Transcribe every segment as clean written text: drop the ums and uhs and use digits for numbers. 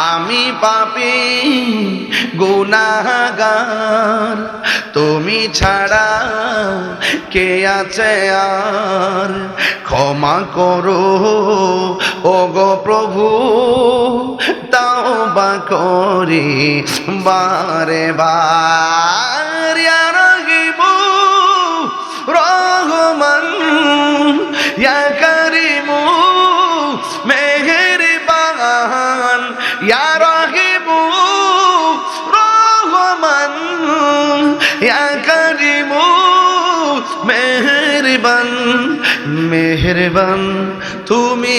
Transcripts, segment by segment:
আমি পাপী গুনাহগার, তুমি ছাড়া কে আছে আর? ক্ষমা করো ওগো প্রভু, তাওবা করি বারে বার। ইয়া রাগিবু রহমান, ইয়া কারিমু মেহেরবান, ইয়া রাহিমু রহমান, ইয়া কারিমু মেহেরবান। মেহেরবান তুমি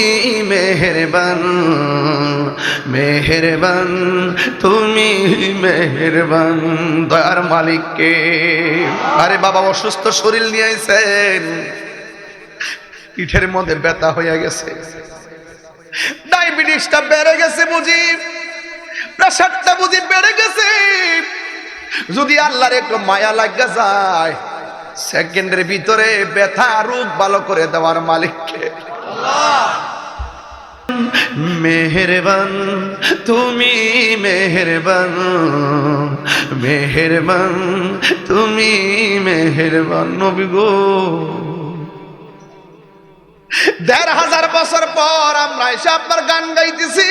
মেহেরবান, মেহেরবান তুমি মেহেরবান। দয়ার মালিককে। আরে বাবা অসুস্থ শরীর নিয়ে আইছেন, পিঠের মধ্যে ব্যথা হয়ে গেছে, ডায়াবেটিসটা বেড়ে গেছে বুঝি, প্রেসারটা বুঝি বেড়ে গেছে। যদি আল্লাহর একটু মায়া লাগা যায়, সেকেন্ডের ভিতরে ব্যথা রোগ ভালো করে দেওয়ার মালিককে। মেহেরবান তুমি মেহেরবান, মেহেরবান তুমি মেহেরবান। নবী গো, ১৫০০ বছর পর আমরা এসে আপনার গান গাইতেছি,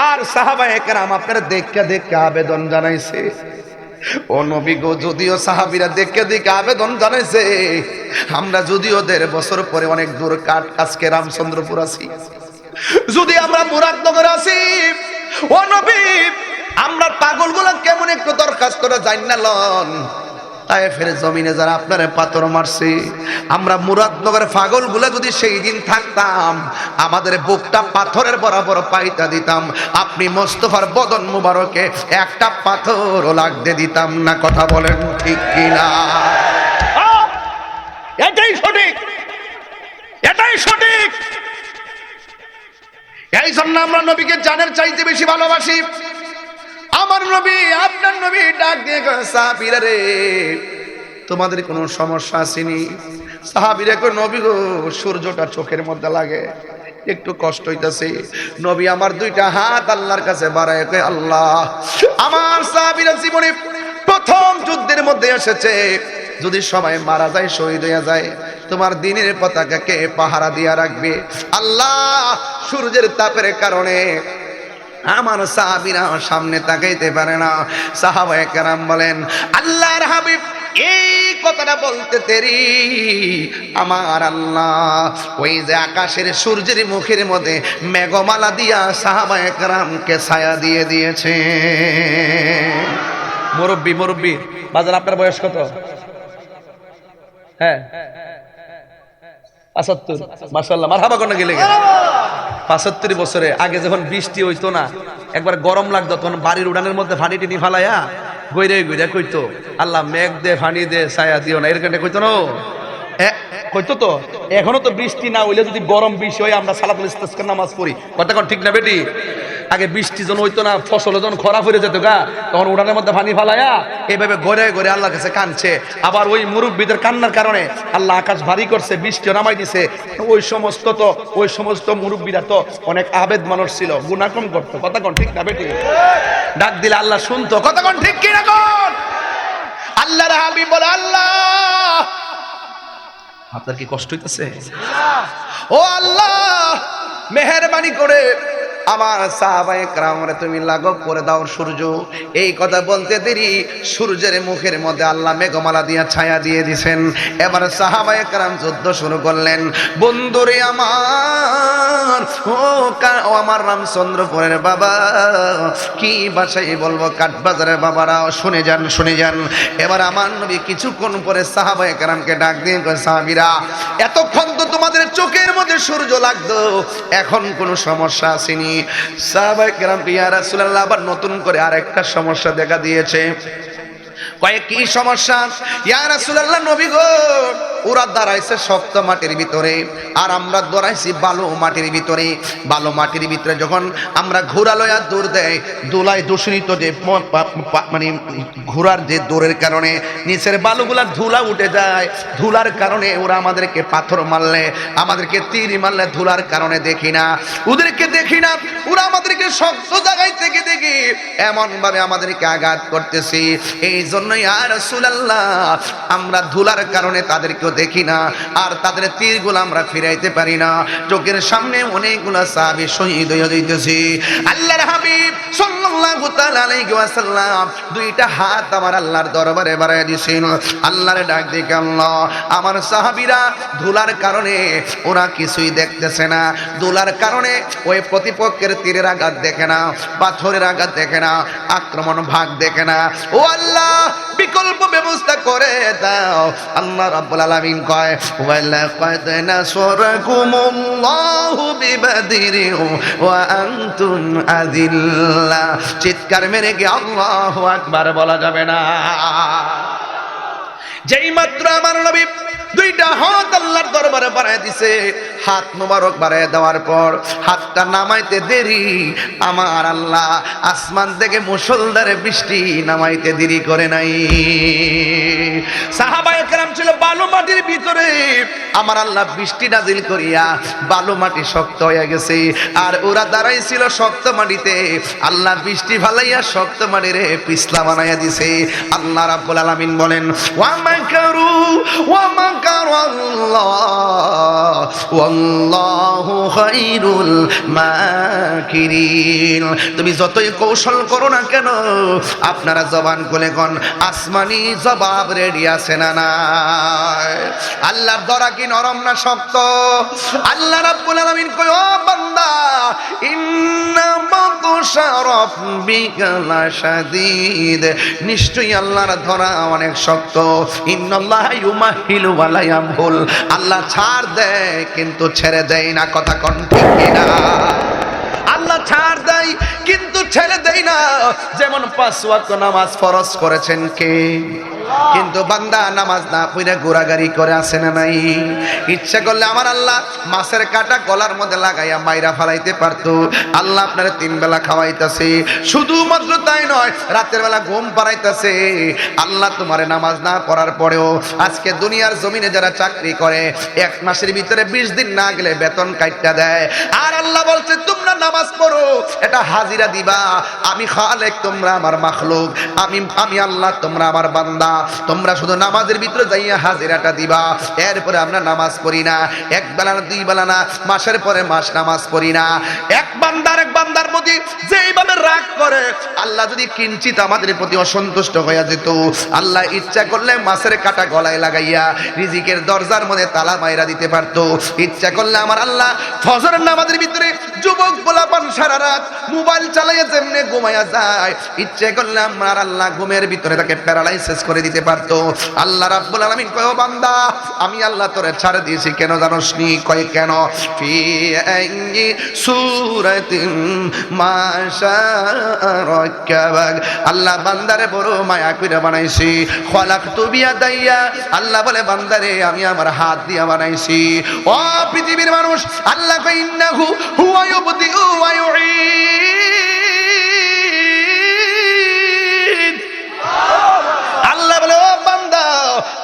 আর সাহাবায়ে কেরাম আপনার দেখে দেখে আবেদন জানাইছে। ও নবী গো, যদিও সাহাবীরা দেখে দেখে আবেদন জানাইছে, আমরা যদিও ১৫০ বছর পরে অনেক দূর আজকে রামচন্দ্রপুর আছি, যদি আমরা মুরাদনগর আছি, ও নবী আমরা পাগলগুলো কেমন একটু দরখাস্তটা জানি না লন। তায়েফের জমিনে যারা আপনারে পাথর মারছে, আমরা মুরাদনগর পাগলগুলা যদি সেই দিন থাকতাম, আমাদের বুকটা পাথরের বরাবর পাইতা দিতাম। আপনি মোস্তফার বদন মুবারকে একটা পাথরও লাগতে দিতাম না। কথা বলেন ঠিক কিনা? এটাই সঠিক, এটাই সঠিক। এই জন্য আমরা নবীকে জানের চাইতে বেশি ভালোবাসি। আমার নবী, আপনার নবী ডাক দিয়ে কয়, সাহাবীরা রে, তোমাদের কোনো সমস্যা আসেনি? সাহাবীরা কয়, নবী গো, সূর্যটা চোখের মধ্যে লাগে, একটু কষ্ট হইতাছে। নবী আমার দুইটা হাত আল্লাহর কাছে বাড়ায় কয়, আল্লাহ, আমার সাহাবীরা জীবনে প্রথম যুদ্ধের মধ্যে এসেছে, যদি সবাই মারা যায়, শহীদ হয়ে যায়, তোমার দ্বীনের পতাকাকে পাহারা দিয়া রাখবে। আল্লাহ, সূর্যের তাপের কারণে আমার সাহাবীরা সামনে তাকাইতে পারে না। সাহাবায়ে কেরাম বলেন, আল্লাহর হাবিব এই কথাটা বলতে দেরি, আমার আল্লাহ ওই যে আকাশের সূর্যের মুখের মধ্যে মেঘমালা দিয়া সাহাবায়ে কেরামকে ছায়া দিয়ে দিয়েছে। মুরব্বি মুরব্বি বাজার, আপনার বয়স কত? হ্যাঁ ৭৫। মাশাআল্লাহ, মারহাবা কোন গেলে। ৭৫ বছরে আগে যখন বৃষ্টি হইতো না, একবার গরম লাগতো, তখন বাড়ির উড়ানের মধ্যে ফানি টিনি ফালাইয়া গইরে গইরে কইতো, আল্লাহ মেঘ দে, ফানি দে, ছায়া দিও না, এরকম কইতো না, কইতো তো। এখনো তো বৃষ্টি না হইলে যদি গরম বেশি হয়, আমরা সালাতুল ইস্তিসকার নামাজ পড়ি। কথা কোন ঠিক না বেটি? আগে বৃষ্টি যখন হইতো না, ফসল যখন খরা পড়ে যেত গা, তখন উড়ানের মধ্যে পানি ফালাইয়া এইভাবে গড়ে গড়ে আল্লাহর কাছে কাঁদছে। আবার ওই মুরব্বীদের কান্নার কারণে আল্লাহ আকাশ ভারী করছে, বৃষ্টিও নামাই দিছে। ওই সমস্ত মুরব্বীরা তো অনেক আবেদ মানুষ ছিল, গুনাহ কম করতো। কথা কোন ঠিক না বেটি? ডাক দিলে আল্লাহ শুনতো। কথা কোন ঠিক কি না কোন? আল্লাহর হাবিব বলে, আল্লাহ, আপনার কি কষ্ট হইতেছে? ও আল্লাহ, মেহেরবানি করে আমার সাহাবায়ে কেরামরে তুমি লাঘব করে দাও সূর্য। এই কথা বলতে দেরি, সূর্যের মুখের মধ্যে আল্লাহ মেঘমালা দিয়া ছায়া দিয়ে দিছেন। এবার সাহাবায়ে কেরাম যুদ্ধ শুরু করলেন। বন্ধুরে আমার, ও আমার রামচন্দ্রপুরের বাবা, কি ভাষায় বলবো, কাঠবাজারের বাবারাও শুনে যান, শুনে যান। এবার আমার নবী কিছুক্ষণ পরে সাহাবায়ে কেরামকে ডাক দিয়ে কয়, সাহাবীরা, এতক্ষণ তো তোমাদের চোখের মধ্যে সূর্য লাগতো, এখন কোনো সমস্যা আসেনি? সাহাবায়ে কেরাম, ইয়া রাসূলুল্লাহ, আবার নতুন করে আরেকটা সমস্যা দেখা দিয়েছে। কয়, কি সমস্যা? ইয়া রাসূলুল্লাহ, নবী গো, ওরা দাঁড়াইছে শক্ত মাটির ভিতরে, আর আমরা দাঁড়াইছি বালু মাটির ভিতরে। বালু মাটির ভিতরে যখন আমরা ঘোড়া লয়া দৌড় দেয়, দোলায় দূষণিত যে মানে ঘোড়ার যে দৌড়ের কারণে নিচের বালুগুলা ধুলা উঠে যায়। ধুলার কারণে ওরা আমাদেরকে পাথর মারলে, আমাদেরকে তীর মারলে ধুলার কারণে দেখি না, ওদেরকে দেখি না। শক্ত জায়গায় থেকে দেখি এমন ভাবে আমাদেরকে আঘাত করতেছি। এই জন্য ইয়া রাসূলুল্লাহ আমরা ধুলার কারণে তাদেরকেও দেখি না, আর তাদের তীরগুলো আমরা ফিরাইতে পারি না। চোখের সামনে অনেকগুলো সাহাবী শহীদ হয়ে যাইতেছে। আল্লাহর হাবিব সাল্লাল্লাহু তাআলা আলাইহি ওয়াসাল্লাম দুইটা হাত আমার আল্লাহর দরবারে বাড়ায় দিয়েছেন। আল্লাহরে ডাক দিয়ে আল্লাহ, আমার সাহাবীরা ধুলার কারণে ওরা কিছুই দেখতেছে না, ধুলার কারণে ওই প্রতিপক্ষের তীরের আঘাত দেখে না, পাথরের আঘাত দেখে না, আক্রমণ ভাগ দেখে না। ও আল্লাহ, বিকল্প ব্যবস্থা করে দাও। আল্লাহ রাব্বুল আলামিন কয়, ওয়ালাকাদ নাসরাকুমুল্লাহু বিবাদরিন ওয়া আনতুম আযিল্লা। চিৎকার মেরে কি আল্লাহু আকবার বলা যাবে না? যেই মাত্র আমার নবী দুইটা হাত আল্লাহর দরবারে বাড়ায় দিছে, হাত মোবারক বাড়ায় দেওয়ার পর হাতটা নামাইতে দেরি, আমার আল্লাহ আসমান থেকে মুষলধারে বৃষ্টি নামাইতে দেরি করে নাই। সাহাবায়ে কেরাম ছিল বালু মাটির ভিতরে, আমার আল্লাহ বৃষ্টি নাজিল করিয়া বালু মাটি শক্ত হয়ে গেছে, আর ওরা দাঁড়াইছিল শক্ত মাটিতে। আল্লাহ বৃষ্টি ফালাইয়া শক্ত মাটিরে পিছলা বানাইয়া দিছে। আল্লাহ রাব্বুল আলামিন বলেন, ওয়া মাকারু ওয়া মাকারাল্লাহ ওয়াল্লাহু খায়রুল মাকিরিন। তুমি যতই কৌশল করো না কেন, আপনারা জবান খুলে কোন আসমানি জবাব রেডি আছে না নাই? আল্লাহর দরা কি নরম না শক্ত? আল্লাহ রাব্বুল আলামিন কয়, ও বান্দা, ইন্না বাতশা রাব্বিকা লাশাদীদ, নিশ্চয়ই আল্লাহর ধরা অনেক শক্ত। ইন্নাল্লাহা ইউমাহিলু ওয়া লা ইয়ামহুল, আল্লাহ ছাড় দেয় কিন্তু ছেড়ে দেয় না। কথা কোন ঠিক কিনা? আল্লাহ ছাড় দেয় কিন্তু ছেড়ে দেয় না। যেমন 5 ওয়াক্ত নামাজ ফরজ করেছেন কে? কিন্তু বান্দা নামাজ না পড়ে গোরাগারি করে আসে না নাই? ইচ্ছা করলে আমার আল্লাহ মাছের কাটা গলার মধ্যে লাগাইয়া মাইরা ফালাইতে পারতো। আল্লাহ আপনারা 3 বেলা খাওয়াইতেছে, শুধুমাত্র তাই নয়, রাতের বেলা ঘুম পাড়াইতেছে। আল্লাহ তোমারে নামাজ না পড়ার পরেও আজকে দুনিয়ার জমিনে যারা চাকরি করে 1 মাসের ভিতরে 20 দিন না গেলে বেতন কাইটা দেয়। আর আল্লাহ বলছে তোমরা নামাজ পড়ো, এটা হাজিরা দিবা। আমি খালেক, তোমরা আমার মাখলুক। আমি আল্লাহ, তোমরা আমার বান্দা। তোমরা শুধু নামাজের ভিতরে যাইয়া হাজিরাটা দিবা। এরপরে আমরা নামাজ পড়ি না, 1 বেলা না 2 বেলা না, মাসের পরে মাস নামাজ পড়ি না। এক বান্দার প্রতি যেইভাবে রাগ করে, আল্লাহ যদি কিঞ্চিত আমাদের প্রতি অসন্তুষ্ট হয়ে যেত, আল্লাহ ইচ্ছা করলে মাছের কাটা গলায় লাগাইয়া রিজিকের দরজার মধ্যে তালা মাইরা দিতে পারতো। ইচ্ছা করলে আমার আল্লাহ ফজরের নামাজের ভিতরে যুবক পোলাপান সারা রাত মোবাইল চালাইয়া যেমনে ঘুমাইয়া যায়, ইচ্ছে করলে আমার আল্লাহ ঘুমের ভিতরে তাকে প্যারালাইসিস করে দিতে পারতো। আল্লাহ রাব্বুল আলামিন কয়, ও বান্দা, আমি আল্লাহ তোরে ছাড় দিয়েছি কেন জানোস নি? কয় কেন? ফি আইয়ি সূরাতিন মা শারাকাবাক, আল্লাহ বান্দারে বড় মায়া কইরা বানাইছি। খলাকতু বিয়াদাইয়া, আল্লাহ বলে বান্দারে আমি আমার হাত দিয়া বানাইছি। ও পৃথিবীর মানুষ, আল্লাহ কয় ইন্নাহু হুয়া ইউবদিউ ওয়া ইউঈদ। আল্লাহ বলে, ও বান্দা,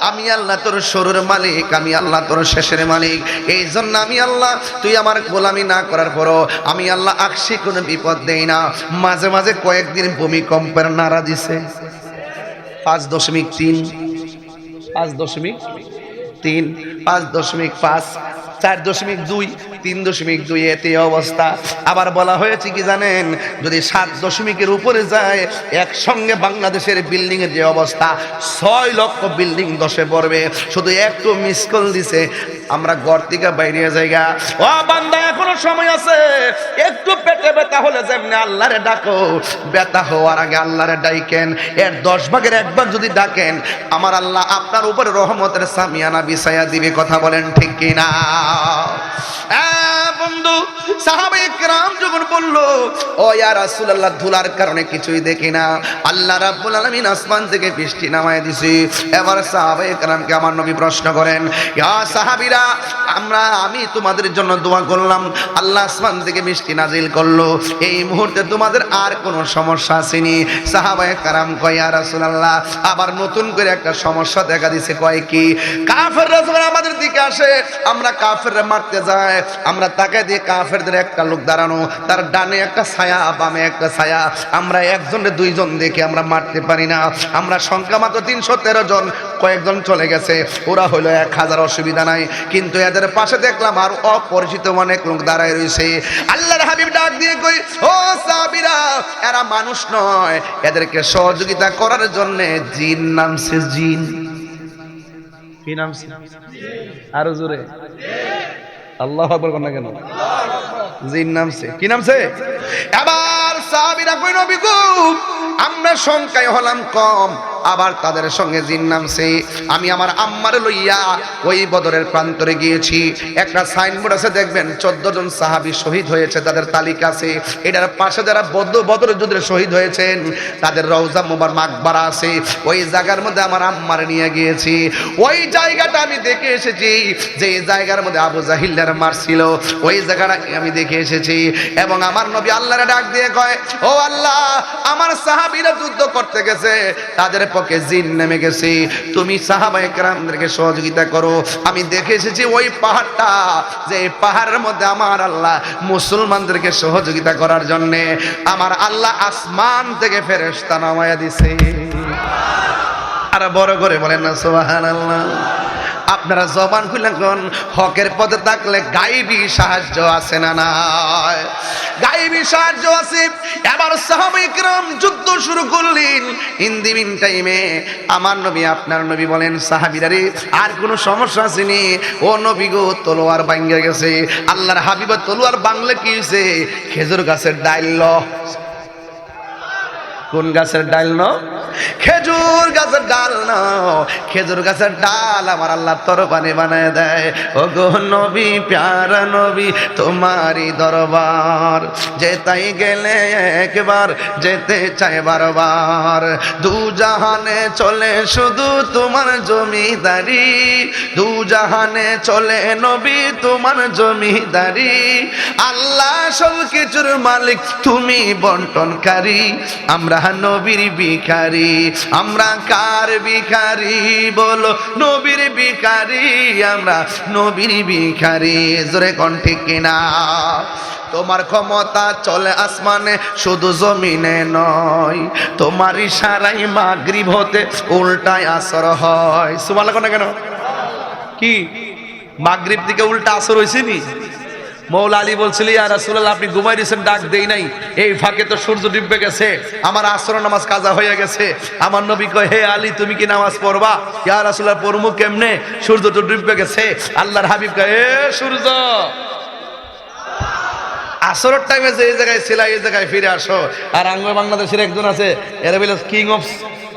আমি আল্লাহ তোর শুরুর মালিক, আমি আল্লাহ তোর শেষের মালিক। এই জন্য আমি আল্লাহ, তুই আমার গোলামি না করার পরও আমি আল্লাহ আকসি কোনো বিপদ দেই না। মাঝে মাঝে কয়েকদিন ভূমিকম্পের নাড়া দিছে, 5.3, 5.3, 5.5, 4.2, 3.2, এতে অবস্থা। আবার বলা হয়েছে কি জানেন, যদি 7 উপরে যায়, একসঙ্গে বাংলাদেশের বিল্ডিং এর যে অবস্থা, 6 লক্ষ বিল্ডিং ধসে পড়বে। শুধু একটু মিস কল দিছে, আমরা ঘর থেকে বাইরে জায়গা। ও বান্দা, এখনো সময় আছে। একটু পেটে ব্যথা হলে যেমনি আল্লাহরে ডাকো, ব্যথা হওয়ার আগে আল্লাহরে ডাইকেন। এর 10 ভাগের 1 ভাগ যদি ডাকেন, আমার আল্লাহ আপনার উপরে রহমতের সামিয়ানা বিছায়া দিবে। কথা বলেন ঠিক কিনা? বন্ধু, সাহাবায়ে কেরাম যখন বলল, ও ইয়া রাসূলুল্লাহ, ধুলার কারণে কিছুই দেখি না, আল্লাহ রাব্বুল আলামিন আসমান থেকে বৃষ্টি নামায় দিছে। এবার সাহাবায়ে কেরামকে আমার নবী প্রশ্ন করেন, ইয়া সাহাবীরা, আমি তোমাদের জন্য দোয়া করলাম, আল্লাহ আসমান থেকে বৃষ্টি নাজিল করলো, এই মুহূর্তে তোমাদের আর কোনো সমস্যা আসেনি? সাহাবায়ে কেরাম কয়, ইয়া রাসূলুল্লাহ, আবার নতুন করে একটা সমস্যা দেখা দিছে। কয় কি? কাফেররা যখন আমাদের দিকে আসে, আমরা কাফেররা মারতে যাই, আমরা তাকে দিয়ে কাফেরদের একটা লোক দাঁড়ানো, তার ডানে একটা ছায়া বামে একটা ছায়া, আমরা একজনে দুইজন দেখে আমরা মারতে পারি না। আমরা সংখ্যা মাত্র 313 জন, কয়েকজন চলে গেছে, ওরা হলো 1000, অসুবিধা নাই। কিন্তু এদের পাশে দেখলাম আর অপরিচিত অনেক লোক দাঁড়ায় রয়েছে। আল্লাহর হাবিব ডাক দিয়ে কই, ও সাহাবীরা, এরা মানুষ নয়, এদেরকে সহযোগিতা করার জন্য জিন নামছে। জিন কি নামছে? আরো জোরে আল্লাহু আকবার কোন না কেন? জিন নামছে। কি নামছে? আবার সাহাবীরা কই, নবী গো, আমরা সংখ্যায় হলাম কম, আবার তাদের সঙ্গে জিন নামছে। আমি আমার আম্মার লইয়া ওই বদরের প্রান্তরে গিয়েছি। একটা সাইনবোর্ড আছে, দেখবেন 14 জন সাহাবী শহীদ হয়েছে, তাদের তালিকা আছে। এটার পাশে যারা বদর যুদ্ধে শহীদ হয়েছেন তাদের রওজা মুবারক মাকবারা আছে। ওই জায়গার মধ্যে আমার আম্মার নিয়ে গিয়েছি। ওই জায়গাটা আমি দেখে এসেছি, যে জায়গার মধ্যে আবু জাহিল্লার মারছিল, ওই জায়গাটা আমি দেখে এসেছি। এবং আমার নবী আল্লাহরে ডাক দিয়ে কয়, ও আল্লাহ, আমার সাহাবীরা যুদ্ধ করতে গেছে, তাদের পক্ষে জিন নেমে গেছে, তুমি সাহাবায়ে কেরামদেরকে সহযোগিতা করো। আমি দেখে এসেছি ওই পাহাড়টা, যে পাহাড়ের মধ্যে আমার আল্লাহ মুসলমানদেরকে সহযোগিতা করার জন্য আমার আল্লাহ আসমান থেকে ফেরেশতা নামায়া দিছে। আর বড় করে বলেন না সুবহানাল্লাহ। আপনারা জবান খুলে কোন হকের পথে থাকলে গায়েবী সাহায্য আছে না নাই? গায়েবী সাহায্য আছে। এবার সাহাবায়ে কেরাম যুদ্ধ শুরু করলেন। ইন দি মিন টাইমে আমার নবী, আপনার নবী বলেন, সাহাবীরা রে, আর কোনো সমস্যা আসেনি? ও নবী গো, তলোয়ার ভাঙে গেছে। আল্লাহর হাবিব তলোয়ার ভাঙলে কি হইছে? খেজুর গাছের ডাইল। কোন গাছের ডাল ন? খেজুর গাছের ডাল ন। খেজুর গাছের ডাল আমার আল্লাহ তরবারি বানায় দেয়। ও গো নবী, প্যারা নবী, তোমারই দরবার যেতাই গেলে একবার, যেতে চাই বারবার। দু জাহানে চলে শুধু তোমার জমিদারি, দু জাহানে চলে নবী তোমার জমিদারি। আল্লাহ সব কিছুর মালিক, তুমি বন্টনকারী। আমরা নবীর ভিখারি, আমরা কার ভিখারি বলো? নবীর ভিখারি, আমরা নবীর ভিখারি। জোরে কোন ঠিক কিনা? তোমার ক্ষমতা চলে আসমানে, শুধু জমিনে নয়। তোমার ইশারায় মাগরিব হতে উল্টায় আসর হয়। সুবহানাল্লাহ কোন কেন? কি মাগরিব থেকে উল্টা আসর হইছে নি? মৌলা আলী বলছিল, ইয়া রাসূলুল্লাহ, আপনি ঘুমাই দিয়েছেন, ডাক দেই নাই, এই ফাঁকে তো সূর্য ডুবে গেছে, আমার আসর নামাজ কাজা হয়ে গেছে। আমার নবী কয়, হে আলী, তুমি কি নামাজ পড়বা? ইয়া রাসূলুল্লাহ, পড়মু কেমনে? সূর্য তো ডুবে গেছে। আল্লাহর হাবিব কয়, এ সূর্য, আসরের টাইমে যে এই জায়গায় ছিল, এই জায়গায় ফিরে আসো। আর আঙ্গ বাংলাদেশের একজন আছে, এরা বলে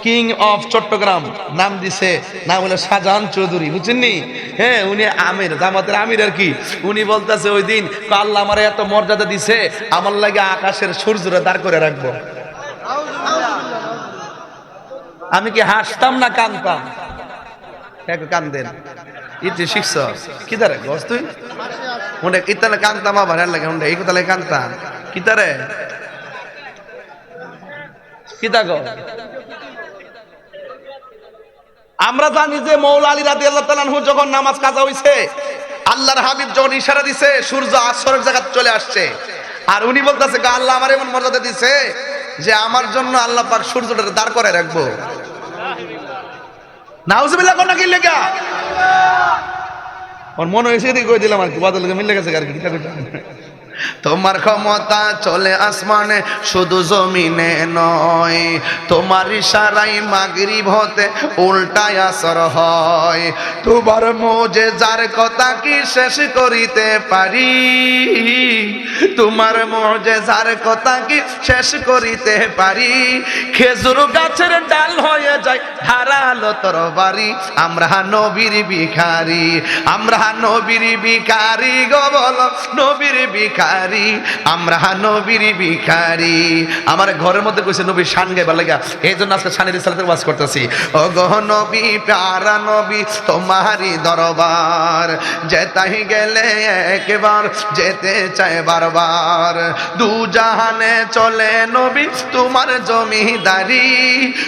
কিং অফ চট্টগ্রাম, নাম দিছে, নাম হলো শাহজাহান চৌধুরী, বুঝছেন নি? হ্যাঁ, উনি আমির, জামাতের আমির আর কি। উনি বলতেছে, ওই দিন আল্লাহ আমার এত মর্যাদা দিছে, আমার লাগে আকাশের সূর্যরে দাঁড় করে রাখবো। আমি কি হাসতাম না কানতাম? কান্দেন ইতি শিখছ কি তারে গস তুই উন্ডে ইতালে কানতাম আবার লাগে উন্ডে এই কথালে কানতাম কি তারে কি তাগো। আমরা জানি যে মৌলা আলী রাদিয়াল্লাহু তাআলা আনহু যখন নামাজ কাজা হইছে, আল্লাহর হাবিব যখন ইশারা দিছে, সূর্য আসরের জায়গা চলে আসছে। আর উনি বলতেছে, আল্লাহ আমার এমন মর্যাদা দিছে যে আমার জন্য আল্লাহ পাক সূর্যটা দাঁড় করে রাখবো। নাউজুবিল্লাহ কোন কি লেগা ওর মনে হয়েছে এদিকে কই দিলাম আর কি, বাদল মিলে গেছে আর কি। তোমার ক্ষমতা চলে আসমানে, শুধু জমিনে নয়। তোমার ইশারায় মাগরিব হতে উল্টায় আসর হয়। তোমার মুজিজার কথা কি শেষ করিতে পারি? তোমার মুজিজার কথা কি শেষ করিতে পারি? খেজুর গাছের ডাল হয়ে যায় ধারালো তরবারি। আমরা নবীর ভিখারি, আমরা নবীর ভিখারি গো, বলো নবীর ভিখারি, আমরা নবীর ভিখারি। আমার ঘরের মধ্যে কইছে নবীর শান গাইবার লাগা, এইজন্য আজকে শানের রিসালাতের ওয়াজ করতেছি। ও গো নবী, প্যারা নবী, তোমারই দরবার যেতাই গেলে একবার, যেতে চায় বারবার। দু জাহানে চলে নবী তোমার জমিদারি,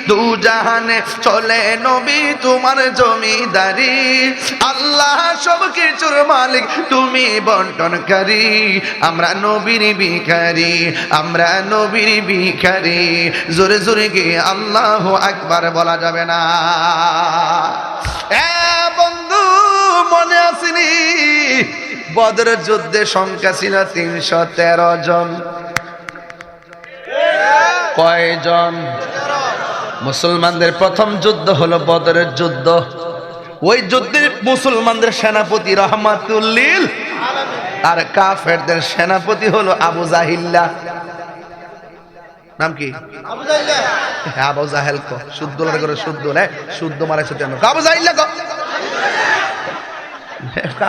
দু জাহানে চলে নবী তোমার জমিদারি। আল্লাহ সব কিছুর মালিক, তুমি বন্টনকারী। আমরা নবীর ভিখারি, আমরা নবীর ভিখারি। জোরে জোরে গিয়ে আল্লাহু আকবার বলা যাবে না? বন্ধু মনে আসেনি বদরের যুদ্ধে সংখ্যা ছিল 313 জন। কয়জন? মুসলমানদের প্রথম যুদ্ধ হলো বদরের যুদ্ধ। ওই যুদ্ধে মুসলমানদের সেনাপতি রহমাতুল্লিল আর কাফেরদের সেনাপতি হলো আবু জাহিল্লা। নাম কি? আবু জাহেল। কো শুদ্ধ করে শুদ্ধ রে, শুদ্ধ মারাইছে কেন? আবু জাহিল্লা কো,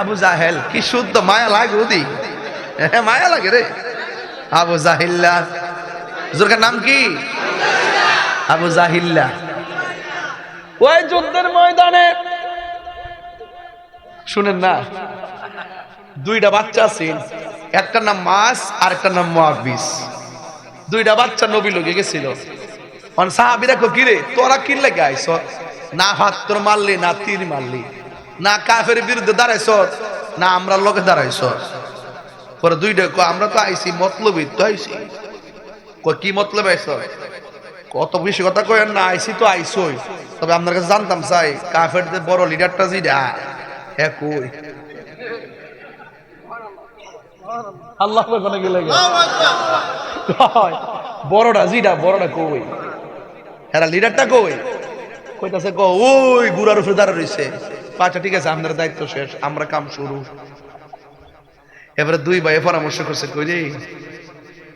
আবু জাহেল কি শুদ্ধ? মায়া লাগে ওদি, মায়া লাগে রে। আবু জাহিল্লা জোরকার নাম কি? আবু জাহিল্লা। ওই যুদ্ধের ময়দানে শুনেন না, দুইটা বাচ্চা আছেন, একটার নাম মাস আর একটার নাম মুআবিস। দুইটা বাচ্চা নবী লোকে গেছিল। সাহাবীরা কো কিরে তোরা কি লাগে আইছ? না হাত তোর মারলি, না তীর মারলি, না কাফের বিরুদ্ধে দাঁড়াইছ, না আমরা লোকে দাঁড়াইছ। পরে দুইটা কো আমরা তো আইছি মতলবই তো আইছি। কো কি মতলব আইছ? কত বেশি কথা কই না, আইছি তো আইছই, তবে আপনার কাছে জানতাম চাই কাফেরদের বড় লিডারটা জিডা কই? আল্লাহ কোনে গেলে বড়টা জিডা, বড়টা কই? হ্যাঁ লিডারটা কই? কইতাছে কো ওই গুড়ার উপরে দাঁড়া রইছে। আচ্ছা ঠিক আছে, আপনার দায়িত্ব শেষ, আমরা কাম শুরু। এবারে দুই ভাই পরামর্শ করছে, কই রে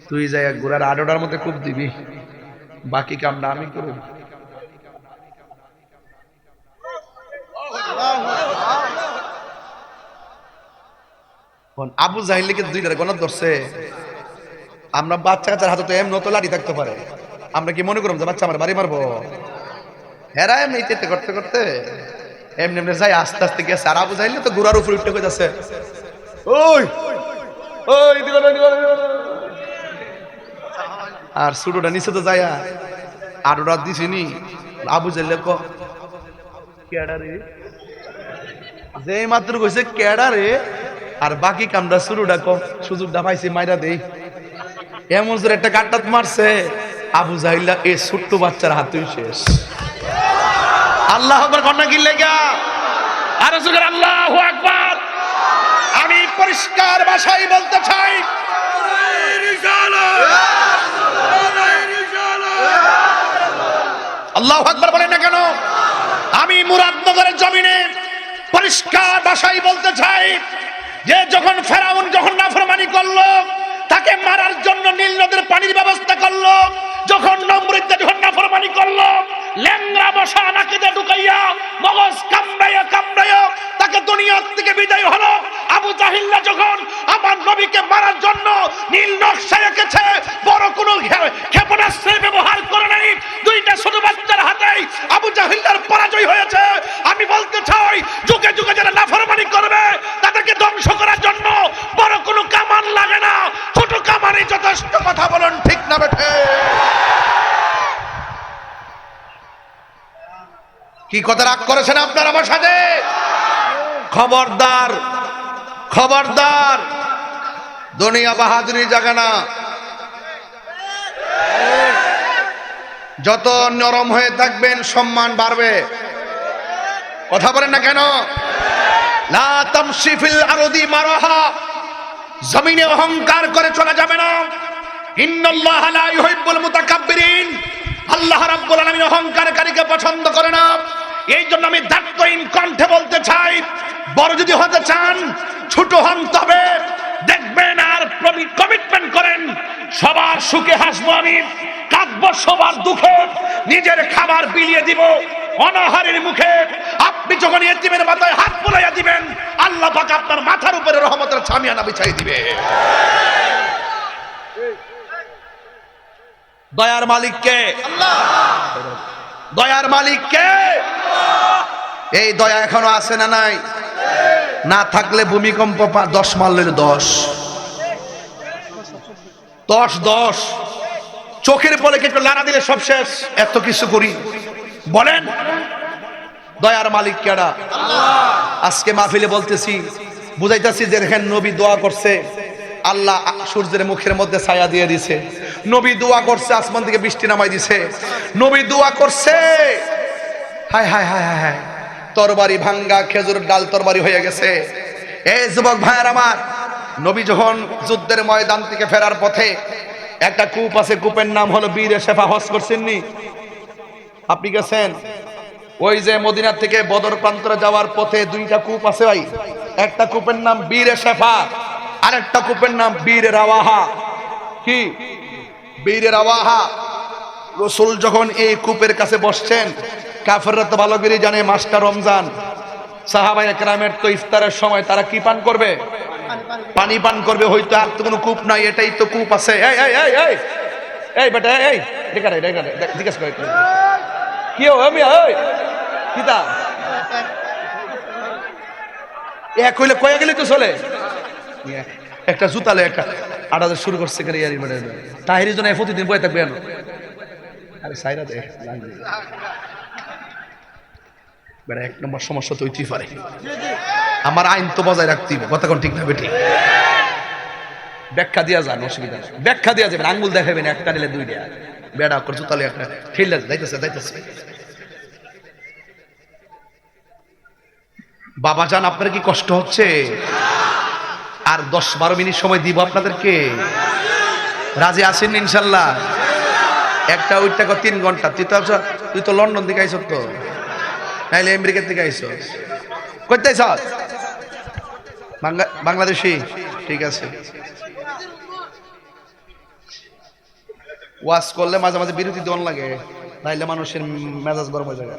তুই যাই গুড়ার আডোটার মধ্যে খুব দিবি, বাকি কামটা আমি করব। আবু জাহিলকে দুইটারে গণত ধরছে। আমরা বাচ্চা কাচ্চার হাতে তো এমন তো লাঠি থাকতে পারে, আমরা কি মনে করব যে বাচ্চা আমার বাড়ি মারবো? হেরা এমনি চেতে করতে করতে এমনি এমনি যাই আস্তে আস্তে গেছে। আর আবু জাহিল তো গুড়ার উপরে উঠতে কইতাছে, ওই ওই আর ছোটটা নিচে তো যায়া আর ওরা দিছিনি। আবু জাহিল কো কেডা রে? যে মাত্র কইছে কেডা রে, আর বাকি কামটা শুরুটা কো সুযোগটা পাইছে মাইরা দেই। এমন জোরে একটা কাটটাত মারছে, আবু জাহিল্লা এই ছোট্ট বাচ্চার হাতেই শেষ। আল্লাহু আকবার কন্যা কি লেগা? আর জোরে আল্লাহু আকবার। আমি পরিষ্কার ভাষায় বলতে চাই, আল্লাহু আকবার বলেন না কেন? আমি মুরাদনগরের জমিনে পরিষ্কার ভাষায় বলতে চাই যে যখন ফেরাউন যখন নাফরমানি করলো, তাকে মারার জন্য নীল নদের পানির ব্যবস্থা করলো। যখন নমরুদ যখন নাফরমানি করলো, ল্যাংড়া বসা নাকে ঢুকাইয়া মগজ কামড়াইয়া কামড়াইয়া তাকে দুনিয়া থেকে বিদায় হলো। আবু জাহিল্লা যখন আমার নবীকে মারার জন্য নীল নকশা এঁকেছে, বড় কোনো ক্ষেপণাস্ত্রের ব্যবহার করে নাই, দুইটা ছোট বাচ্চার হাতেই আবু জাহিল্লার পরাজয় হয়েছে। আমি বলতে চাই যুগে যুগে যারা নাফরমানি করবে তাদেরকে ধ্বংস করার জন্য বড় কোনো কামান লাগে না, ছোট কামানই যথেষ্ট। কথা বলুন ঠিক না বেঠে? কি কথা রাগ করেছেন আপনার আমার সাথে? খবরদার খবরদার, দুনিয়া বাহাদুরি জায়গা না। যত নরম হয়ে থাকবেন সম্মান বাড়বে। কথা বলেন না কেন? লা তামশি ফিল আরদি মারাহা, জমিনে অহংকার করে চলা যাবে না। ইন্নাল্লাহা লা ইউহিব্বুল মুতাকাব্বিরিন, আল্লাহ রাব্বুল আলামিন অহংকারকারীকে পছন্দ করে না। এই জন্য আমি দায়িত্বহীন কণ্ঠে বলতে চাই, বড় যদি হতে চান ছোট হন, তবে দেখবেন আর কমিটমেন্ট করেন সবার সুখে হাসবো, আমি কাঁদবো সবার দুঃখে, নিজের খাবার বিলিয়ে দিব অনাহারের মুখে। আপনি যখন ইতিমের মাথায় হাত বুলাইয়া দিবেন, আল্লাহ পাক আপনার মাথার উপরে রহমতের ছামিয়ানা বিছাই দিবে। দয়ার মালিক কে? আল্লাহ। দয়ার মালিক কে? এই দয়া এখনো আছে না নাই? না থাকলে ভূমিকম্প 10 মারলে 10 চোখের পরে একটু লাড়া দিলে সব শেষ। এত কিছু করি, বলেন দয়ার মালিক কেডা? আল্লাহ। আজকে মাহফিলে বলতেছি, বুঝাইতেছি যে দেখেন নবী দোয়া করছে, আল্লাহ সূর্যের মুখের মধ্যে ছায়া দিয়ে দিছে। নবী দোয়া করছে, আসমান থেকে বৃষ্টি নামাই দিছে। নবী দোয়া করছে, হায় হায় হায় হায় হায়, তরবারি ভাঙ্গা খেজুরের ডাল তরবারি হয়ে গেছে। এই যুবক ভাইয়ের আমার, নবী যখন যুদ্ধের ময়দান থেকে ফেরার পথে একটা কূপ আছে, কূপের নাম হলো বীরে শেফা। হজ করছেননি আপনি? গেছেন? ওই যে মদিনা থেকে বদর প্রান্তরে যাওয়ার পথে দুইটা কূপ আছে ভাই। একটা কূপের নাম বীরে শেফা, আর একটা কূপের নাম বীরে রাওয়াহা। কি বীরে রাওয়াহা? রাসূল যখন এই কূপের কাছে বসছেন, কাফেররা তো ভালো করে জানে মাসটা রমজান। সাহাবায়ে কেরামের তো ইফতারের সময় তারা কি পান করবে? পানি পান করবে। হয়তো আর তো কোনো কূপ নাই, এটাই তো কূপ আছে। এই এই এই এই এই বেটা, এই দেখারে দেখারে জিজ্ঞেস করে কি ও আমি ওই কিতা এক হইলে কয়ে গেলে তো চলে। একটা জুতালে একটা আড়াতে শুরু করছে করে ইয়ারি বেটা তাহিরের জন্য প্রতিদিন বয়ে থাকবে। আরে সাইরা দে বেটা, এক নম্বর সমস্যা তো হইতেই পারে। আমার আইন তো বজায় রাখতে হবে, কথা কোন ঠিক না বেটি? ব্যাখ্যা দিয়া যান, অসুবিধা নেই, ব্যাখ্যা দিয়া যাবেন। আঙ্গুল দেখাবেন, একটা নিলে দুইটা, বেড়া করে জুতালে একটা খেললে যাইতেছে যাইতেছে। বাবা জান, আপনার কি কষ্ট হচ্ছে? আর 10-12 মিনিট সময় দিব আপনাদেরকে। রাজি আছেন ইনশাল্লাহ? একটা ওইটা 3 ঘন্টা। তুই তো লন্ডন থেকে আইস, তো নাইলে আমেরিকা থেকে আইস। কইতে আইস? বাংলাদেশি? ঠিক আছে। ওয়াজ করলে মাঝে মাঝে বিরতি দন লাগে, নাইলে মানুষের মেজাজ গরম হয়ে যায়।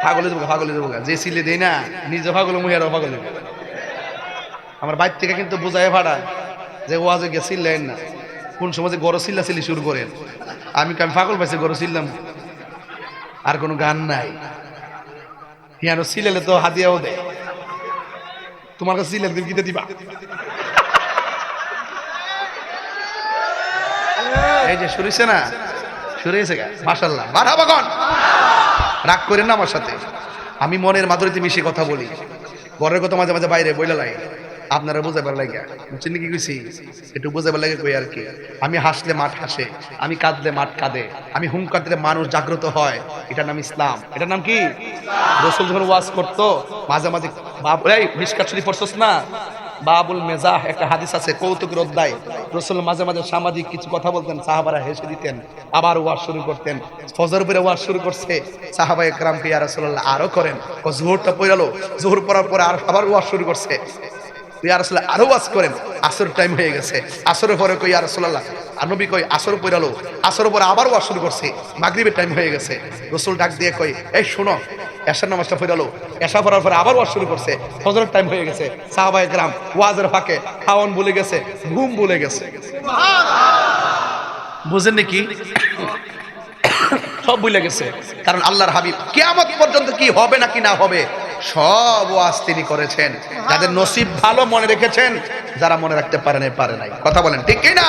পাগলে দেবো পাগলে দেবো, যে সিলে দেই না নিজে পাগলে মুহিয়ারও পাগলে। আমার বাইর থেকে কিন্তু বুঝায় ভাড়া যে ওয়াজে গিয়ে চিল্লেন না। কোন সময় যে গরো চিল্লা চিল্লি শুরু করেন, আমি পাগল পাইছি গরো চিল্লাম। আর কোনো গান নাই, হিয়ানো চিল্লালে তো হাদিয়াও দেয়। তোমার কাছে চিল্লেন তুমি কিতে দিবা? এই যে শুরু হয়েছে না, শুরু হয়েছে গা, মাশাআল্লাহ, মারহাবা কোন। রাগ করেন না আমার সাথে, আমি মনের মাধুরীতে মিশে কথা বলি। ঘরের কথা মাঝে মাঝে বাইরে বইলা লাই, আপনারা বুঝাবার লাগে। বুঝছেন কি কইছি? একটু বুঝাবার লাগে কই আর কি। আমি হাসলে মাঠ হাসে, আমি কাঁদলে মাঠ কাঁদে, আমি হুঙ্কার দিলে মানুষ জাগ্রত হয়। এটার নাম ইসলাম। এটার নাম কি? রাসূল যখন ওয়াজ করতো মাঝে মাঝে, এই মিশকাত শরীফ পড়ছস না? বাবুল মেজাহ একটা হাদিস আছে, কৌতুকের অধ্যায়। রাসূল মাঝে মাঝে সামাজিক কিছু কথা বলতেন, সাহাবারা হেসে দিতেন, আবার ওয়াজ শুরু করতেন। ফজর পরে ওয়াজ শুরু করছে, সাহাবায়ে কেরামকে ইয়া রাসূলুল্লাহ আরো করেন। জোহরটা পড়ালো, জোহর পড়ার পরে আবার ওয়াজ শুরু করছে, ইয়া রাসূলুল্লাহ আরো ওয়াজ করেন। আসর টাইম হয়ে গেছে, আসরের পরে কই ইয়া রাসূলুল্লাহ, আর নবী কই আসর পড়ালো, আসর পরে আবার ওয়াজ শুরু করছে, মাগরিবের টাইম হয়ে গেছে। রাসূল ডাক দিয়ে কই, এই শোনো, এশার নামাজটা পড়ালো, এশা পড়ার পরে আবার ওয়াজ শুরু করছে, ফজরের টাইম হয়ে গেছে। সাহাবায়ে কেরাম ওয়াজের ফাঁকে খাওয়ান ভুলে গেছে, ঘুম ভুলে গেছে। বুঝেন নাকি? সব ভুলে গেছে, কারণ আল্লাহর হাবিব কিয়ামত পর্যন্ত কি হবে না কি না হবে সব ওয়াজ তিনি করেছেন। যাদের নসিব ভালো মনে রেখেছেন, যারা মনে রাখতে পারে নাই। কথা বলেন ঠিক কি না?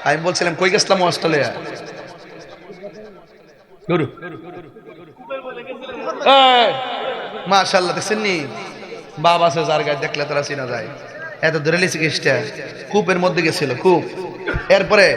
আমি বলছিলাম কই গেছিলাম অস্ট্রেলিয়া, মাশাআল্লাহ। দেখছেন নি বাবা আছে যার গায়ে দেখলে তারা চিনা যায়। এত ধরে লিখছে কেসটা কূপের মধ্যে গেছিল, কূপ। এরপরে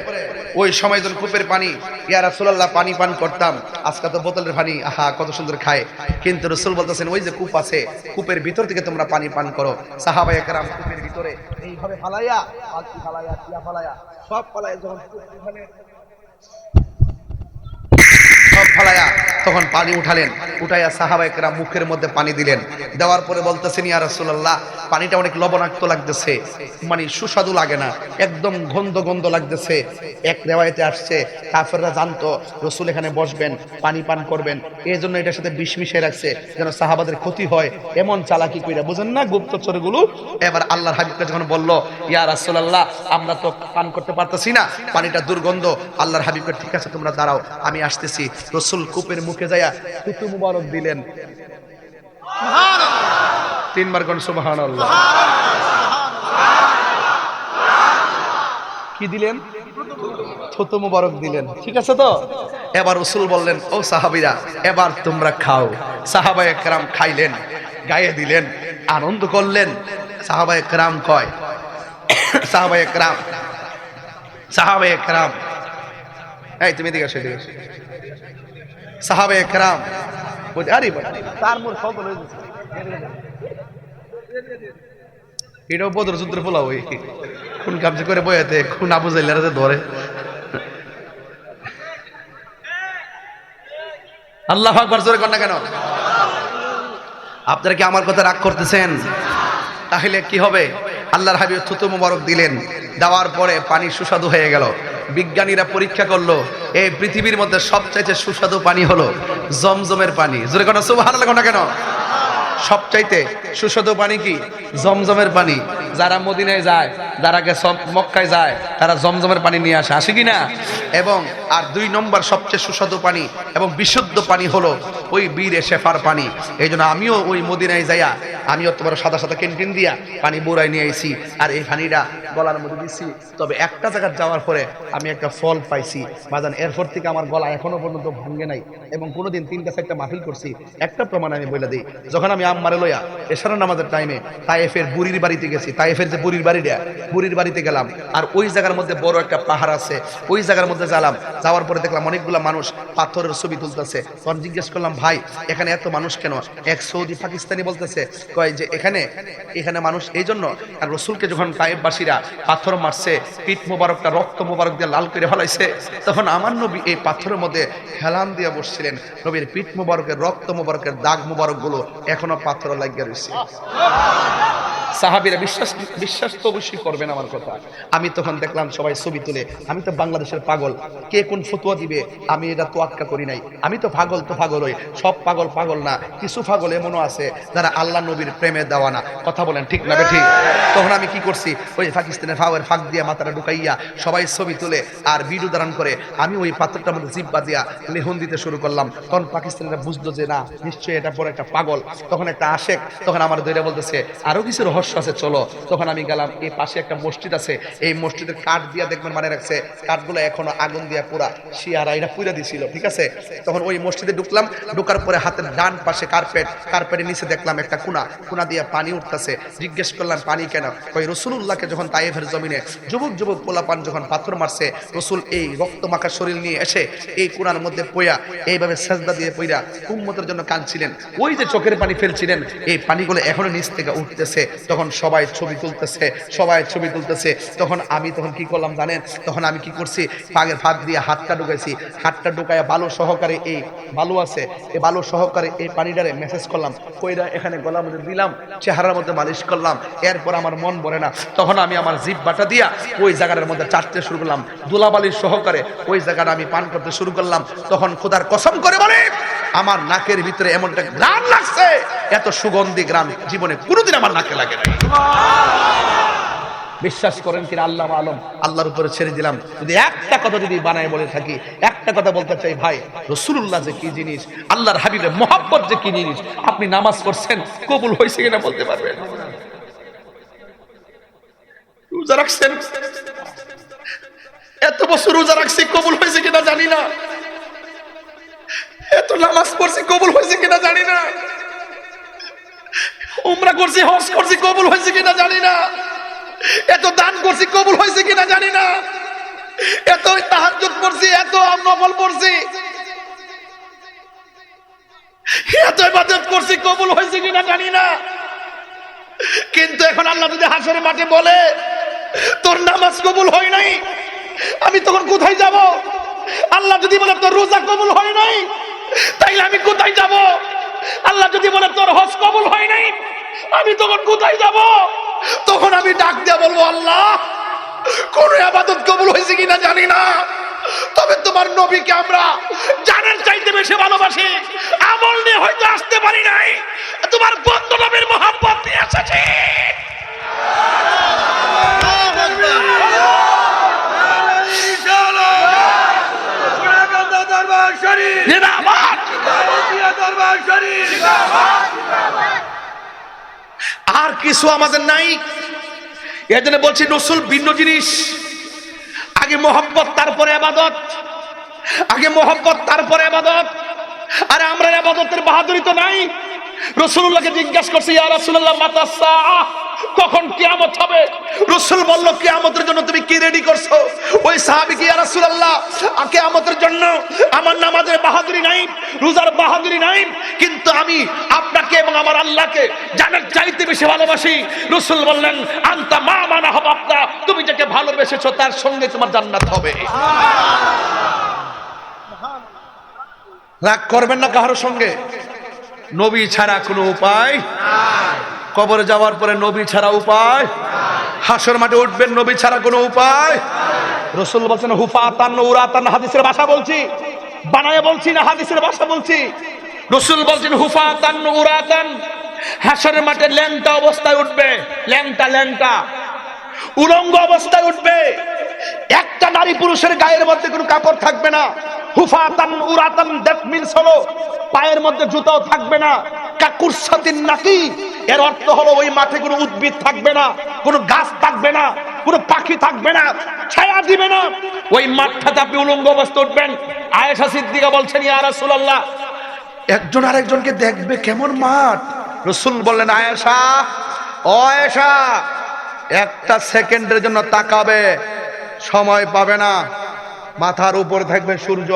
ওই সময় যখন কূপের পানি, ইয়া রাসূলুল্লাহ পানি পান করতাম, আজকে তো বোতলের পানি, আহা কত সুন্দর খায়। কিন্তু রাসূল বলতেছেন ওই যে কূপ আছে, কূপের ভিতর থেকে তোমরা পানি পান করো। সাহাবায়ে কেরাম কূপের ভিতরে এইভাবে ফালাইয়া, বালতি ফালাইয়া, টিয়া ফালাইয়া, সব ফালাইয়া যখন ওখানে সব ফালাইয়া তখন পানি উঠালেন, উঠাইয়া সাহাবায়ে কেরাম মুখের মধ্যে পানি দিলেন। দেওয়ার পরে বলতেছেন ইয়া রাসূলুল্লাহ পানিটা অনেক লবণাক্ত লাগতেছে, মানে সুস্বাদু লাগে না, একদম গন্ধ গন্ধ লাগতেছে। এক রিওয়ায়াতে আসছে কাফেররা জানতো রাসূল এখানে বসবেন, পানি পান করবেন, এই জন্য এটার সাথে বিষ মিশিয়ে রাখছে যেন সাহাবাদের ক্ষতি হয়। এমন চালাকি কইরা, বুঝেন না গুপ্তচরগুলো। এবার আল্লাহর হাবিবকে যখন বলল ইয়া রাসূলুল্লাহ আমরা তো পান করতে পারতেছি না, পানিটা দুর্গন্ধ, আল্লাহর হাবিবকে ঠিক আছে তোমরা দাঁড়াও আমি আসতেছি। রাসূল কূপের মুখে যায়া থুতু মুবারক দিলেন। সুবহানাল্লাহ, 3 বার কোন সুবহানাল্লাহ। কি দিলেন? থুতু মুবারক দিলেন, ঠিক আছে তো? এবার রাসূল বললেন ও সাহাবীরা এবার তোমরা খাও। সাহাবায়ে কেরাম খাইলেন, গায়ে দিলেন, আনন্দ করলেন। সাহাবায়ে কেরাম কয় সাহাবায়ে কেরাম, সাহাবায়ে কেরাম, এই তুমি এদিকে আসো, এদিকে আসো। সাহাবায়ে কেরাম আরে তার মোর সকল হয়ে গেছে, এটাও বদর যুদ্ধের পোলা ওই কোন কামজি করে বয়াতে কোন আবু জাইলারে ধরে। আল্লাহু আকবার জোরে কর না কেন? আপনারা কি আমার কথা রাগ করতেছেন? তাহলে কি হবে? আল্লাহর হাবিব থুতু মুবারক দিলেন, দেওয়ার পরে পানি সুস্বাদু হয়ে গেল। বিজ্ঞানীরা পরীক্ষা করলো, এই পৃথিবীর মধ্যে সবচাইতে সুস্বাদু পানি হলো জমজমের পানি। জোরে কোন সুবহানাল্লাহ না কেন? সবচাইতে সুস্বাদু পানি কি? জমজমের পানি। যারা মদিনায় যায়, যারা মক্কায় যায়, তারা জমজমের পানি নিয়ে আসে, আসে কি না? এবং আর 2 নম্বর সবচেয়ে সুস্বাদু পানি এবং বিশুদ্ধ পানি হলো ওই বীরে শেফার পানি। এই জন্য আমিও ওই মদিনায় যাইয়া আমিও তোমার সাদা সাদা ক্যান্টিন দিয়া পানি বোরাই নিয়ে আইছি, আর এই পানিটা গলার মধ্যে দিছি। তবে একটা জায়গায় যাওয়ার পরে আমি একটা ফল পাইছি বাজান, এরপর থেকে আমার গলা এখনো পর্যন্ত ভাঙ্গে নাই। এবং কোনোদিন 3-4টা মাহফিল করছি, একটা প্রমাণ আমি বলে দিই। যখন আমি আম্মারে লইয়া এশারা নামাজের টাইমে তায়েফের বুড়ির বাড়িতে গেছি, তায়েফের যে বুড়ির বাড়িটা, বুড়ির বাড়িতে গেলাম, আর ওই জায়গার মধ্যে বড় একটা পাহাড় আছে, ওই জায়গার মধ্যে গেলাম। যাওয়ার পরে দেখলাম অনেকগুলো মানুষ পাথরের ছবি তুলতেছে। তখন জিজ্ঞেস করলাম, ভাই এখানে এত মানুষ কেন? এক সৌদি পাকিস্তানি বলতেছে, কয় যে এখানে মানুষ এই জন্য, আর রসুলকে যখন তায়েফবাসীরা পাথর মারছে, পিঠ মোবারকটা রক্ত মোবারক দিয়ে লাল করে ফেলাইছে, তখন আমার নবী এই পাথরের মধ্যে হেলান দিয়ে বসছিলেন। নবীর পিঠ মোবারকের রক্ত মোবারকের দাগ মোবারক গুলো এখনো পাথর লাগিয়ে রয়েছে। সাহাবীরা বিশ্বাস তো অবশ্যই করবেন আমার কথা। আমি তখন দেখলাম সবাই ছবি তুলে। আমি তো বাংলাদেশের পাগল, কে কোন ফতোয়া দিবে আমি এটা তোয়াক্কা করি নাই। আমি তো পাগল হই। সব পাগল না, কিছু পাগল এমনও আছে যারা আল্লাহ নবীর প্রেমে দেওয়ানা। কথা বলেন ঠিক না বেঠিক? তখন আমি কি করছি, ওই পাকিস্তানের ফাওয়ার ফাঁক দিয়া মাথাটা ঢুকাইয়া সবাই ছবি তুলে আর ভিডিও ধারণ করে আমি ওই পাথরটার মধ্যে জিব্বা দিয়া লেহন দিতে শুরু করলাম। তখন পাকিস্তানিরা বুঝলো যে না, নিশ্চয়ই এটা পরে একটা পাগল। তখন একটা আশেক তখন আমার দইরা বলতেছে আরো কিছু রহস্য আছে, চলো। তখন আমি গেলাম, এই পাশে একটা মসজিদ আছে, এই মসজিদের কাঠ দিয়া দেখবেন মানে রাখছে, কাঠগুলো এখনো আগুন দিয়া পুরা শিয়ারা এটা পুরা দিছিল, ঠিক আছে। তখন ওই মসজিদে ঢুকলাম, ঢুকার পরে হাতের ডান পাশে কার্পেটের নিচে দেখলাম একটা কুনা দিয়া পানি উঠতেছে। জিজ্ঞেস করলাম পানি কেন? ওই রাসূলুল্লাহকে যখন তায়েফের জমিনে যুবক পোলাপান যখন পাথর মারছে, রাসূল এই রক্ত মাখা শরীর নিয়ে এসে এই কুনার মধ্যে পয়া এইভাবে সেজদা দিয়ে পইরা উম্মতের জন্য কাঁদছিলেন। ওই যে চোখের পানি ফেলছিলেন, এই পানিগুলো এখনো নিচ থেকে উঠতেছে। তখন সবাই ছবি তুলতেছে। তখন আমি কি করলাম জানেন? তখন আমি কি করছি, পাগের ফাঁক দিয়ে হাতটা ঢুকাইছি, হাতটা ঢুকাইয়া বালু সহকারে, এই বালু আছে, এই বালু সহকারে এই পানিটারে মেসেজ করলাম, কইরা এখানে গলার মধ্যে দিলাম, চেহারার মধ্যে মালিশ করলাম। এরপর আমার মন ভরে না, তখন আমি আমার জিহ্বাটা দিয়া ওই জায়গার মধ্যে চাটতে শুরু করলাম, ধুলাবালির সহকারে ওই জায়গাটা আমি পান করতে শুরু করলাম। তখন খোদার কসম করে বলে আমার নাকের ভিতরে এমন একটা গ্রান লাগছে, এত সুগন্ধি গ্রান জীবনে কোনোদিন আমার নাকে লাগে না। বিশ্বাস করেন কিনা আল্লাহ আলম, আল্লাহর উপরে ছেড়ে দিলাম। যদি একটা কথা যদি বানায় বলে থাকি, একটা কথা বলতে চাই, ভাই রাসূলুল্লাহ যে কি জিনিস, আল্লাহর হাবিবের মহব্বত যে কি জিনিস। আপনি নামাজ পড়ছেন, কবুল হয়েছে কিনা বলতে পারবেন? রোজা রাখছেন, এত বছর রোজা রাখছি, কবুল হয়েছে কিনা জানি না। এত নামাজ পড়ছি, কবুল হয়েছে কিনা জানি না। উমরা করছি, হজ করছি, কবুল হয়েছে কিনা জানি না। এত দান করছি, কবুল হয়েছে কিনা জানি না। এত তাহাজ্জুদ পড়ছি, এত নফল পড়ছি, এত ইবাদত করছি, কবুল হয়েছে কিনা জানি না। কিন্তু এখন আল্লাহ যদি হাসরের মাঠে বলে তোর নামাজ কবুল হয় নাই, আমি তখন কোথায় যাব? আল্লাহ যদি বলে তোর রোজা কবুল হয় নাই, তাইলে আমি কোথায় যাব? আল্লাহ যদি বলে তোর হজ কবুল হয় নাই, আমি তখন কোথায় যাব? তখন আমি ডাক দিয়ে বলবো, আল্লাহ কোন ইবাদত কবুল হয়েছে কিনা জানি না, তবে তোমার নবীকে আমরা জানের চাইতে বেশি ভালোবাসি। আমল নিয়ে হয়তো আসতে পারি নাই, তোমার বন্ধু নবীর মহব্বত নিয়ে এসেছি। আর কিছু আমাদের নাই, এর জন্য বলছি রাসূল ভিন্ন জিনিস। আগে মহব্বত, তারপরে ইবাদত। আগে মহব্বত, তারপরে ইবাদত। আরে আমরা ইবাদতের বাহাদুরি তো নাই। রাসূলুল্লাহকে জিজ্ঞাসা করছি, ইয়া রাসূলুল্লাহ মাতা সাআহ, কখন কিয়ামত হবে? রাসূল বলল, কিয়ামতের জন্য তুমি কি রেডি করছো? ওই সাহাবী কি, ইয়া রাসূলুল্লাহ, কিয়ামতের জন্য আমার নামাজের বাহাদুরি নাই, রোজার বাহাদুরি নাই, কিন্তু আমি আপনাকে এবং আমার আল্লাহকে জানের চাইতে বেশি ভালোবাসি। রাসূল বললেন, আনতা মা মানা হাবাবতা, তুমি যাকে ভালোবেসেছো তার সঙ্গে তোমার জান্নাত হবে। রাগ করবেন না কারোর সঙ্গে। নবী ছাড়া কোনো উপায় নাই। কবরে যাওয়ার পরে নবী ছাড়া উপায় নাই। হাসর মাঠে উঠবেন নবী ছাড়া কোনো উপায় নাই। রাসূল বলেন হুফাতান উরাতান, হাদিসের ভাষা বলছি, বানায়ে বলছি না, হাদিসের ভাষা বলছি। রাসূল বলেন হুফাতান উরাতান, হাসরের মাঠে ল্যাংটা অবস্থায় উঠবে, ল্যাংটা উলঙ্গ অবস্থায় উঠবে। একটা নারী পুরুষের গায়ের মধ্যে কোনো কাপড় থাকবে না। হুফাতান উরাতান, দ্যাট মিন্স হলো পায়ের মধ্যে জুতাও থাকবে না। কাকুরসাতিন নাকি, এর অর্থ হলো ওই মাঠে কোনো উদ্ভিদ থাকবে না, কোনো গাছ থাকবে না, কোনো পাখি থাকবে না, ছায়া দিবে না। ওই মাঠটাতে আপনি উলঙ্গ অবস্থায় উঠবেন। আয়েশা সিদ্দিকা বলছেন, ইয়া রাসূলুল্লাহ, একজন আরেকজনকে দেখবে, কেমন মাঠ? রাসূল বললেন, আয়েশা, ও আয়েশা, একটা সেকেন্ডের জন্য তাকাবে, সময় পাবে না। মাথার উপর থাকবে সূর্য,